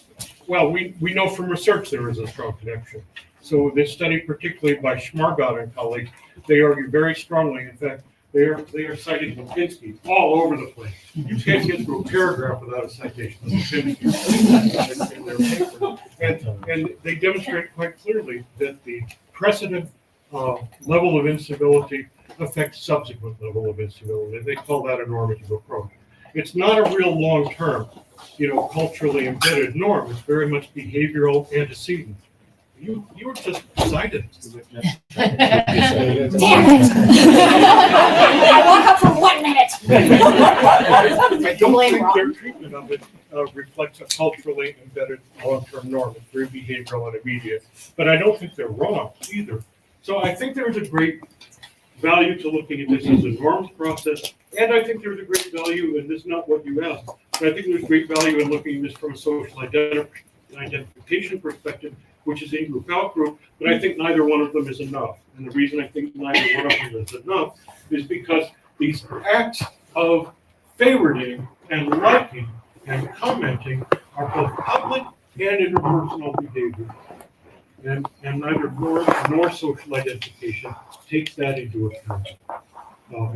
well, we know from research there is a strong connection. So this study, particularly by Schmargot and colleagues, they argue very strongly. In fact, they are citing Lipinski all over the place. You can't get through a paragraph without a citation of Lipinski in their paper. And they demonstrate quite clearly that the precedent level of incivility affects subsequent level of incivility. They call that a normative approach. It's not a real long-term, culturally embedded norm. It's very much behavioral antecedent. You were just cited. Damn it! I woke up for 1 minute. I don't think their treatment of it reflects a culturally embedded long-term norm. It's very behavioral and immediate. But I don't think they're wrong either. So I think there's a great value to looking at this as a norms process. And I think there's a great value, and this is not what you asked, but I think there's great value in looking at this from a social identification perspective, which is in-group, out-group, but I think neither one of them is enough. And the reason I think neither one of them is enough is because these acts of favoriting and liking and commenting are both public and interpersonal behavior. And neither norm nor social identification takes that into account,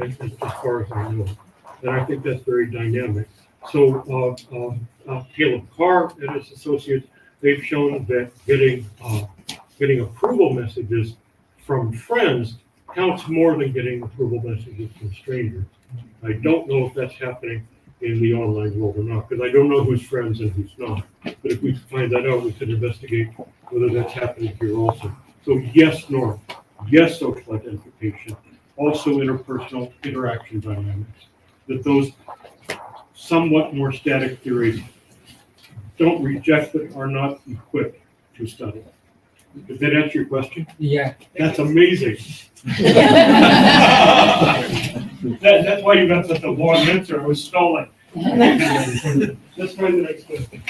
as far as I know. And I think that's very dynamic. So Caleb Carr and his associates, they've shown that getting approval messages from friends counts more than getting approval messages from strangers. I don't know if that's happening in the online world or not, because I don't know who's friends and who's not. But if we find that out, we can investigate whether that's happening here also. So yes, norm, yes, social identification, also interpersonal interaction dynamics. That those somewhat more static theories don't reject but are not equipped to study. Did that answer your question? Yeah. That's amazing. That's why you got such a long answer. It was stolen. Let's try the next question.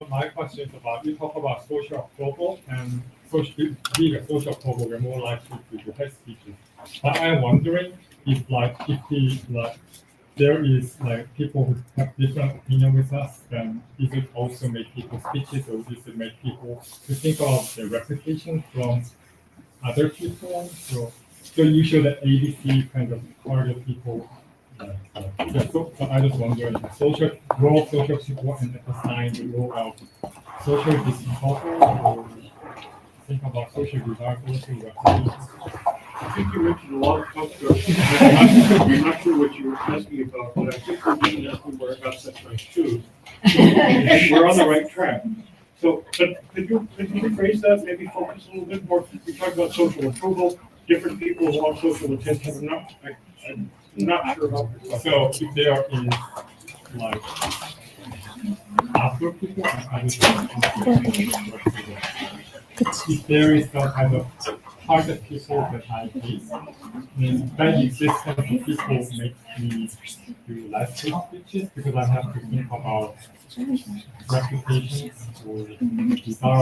My question is about, you talk about social approval, and being a social approval, we're more likely to do hate speeches. But I'm wondering if there is people who have different opinion with us, then does it also make people speeches, or does it make people to think of the reputation from other people? So you show that ABC kind of target people. So I was wondering, role of social support and assign the role of social disapproval, or think about social desirability reputation. I think you mentioned a lot of concepts. I'm not sure what you were asking about, but I think you didn't ask me where I got such nice shoes. We're on the right track. So, but could you rephrase that? Maybe focus a little bit more. You talked about social approval. Different people want social attention. I'm not sure about this. So if there is after people if there is some kind of target people that I hate, then that existence of people makes me do less hate speeches because I have to think about reputations or desire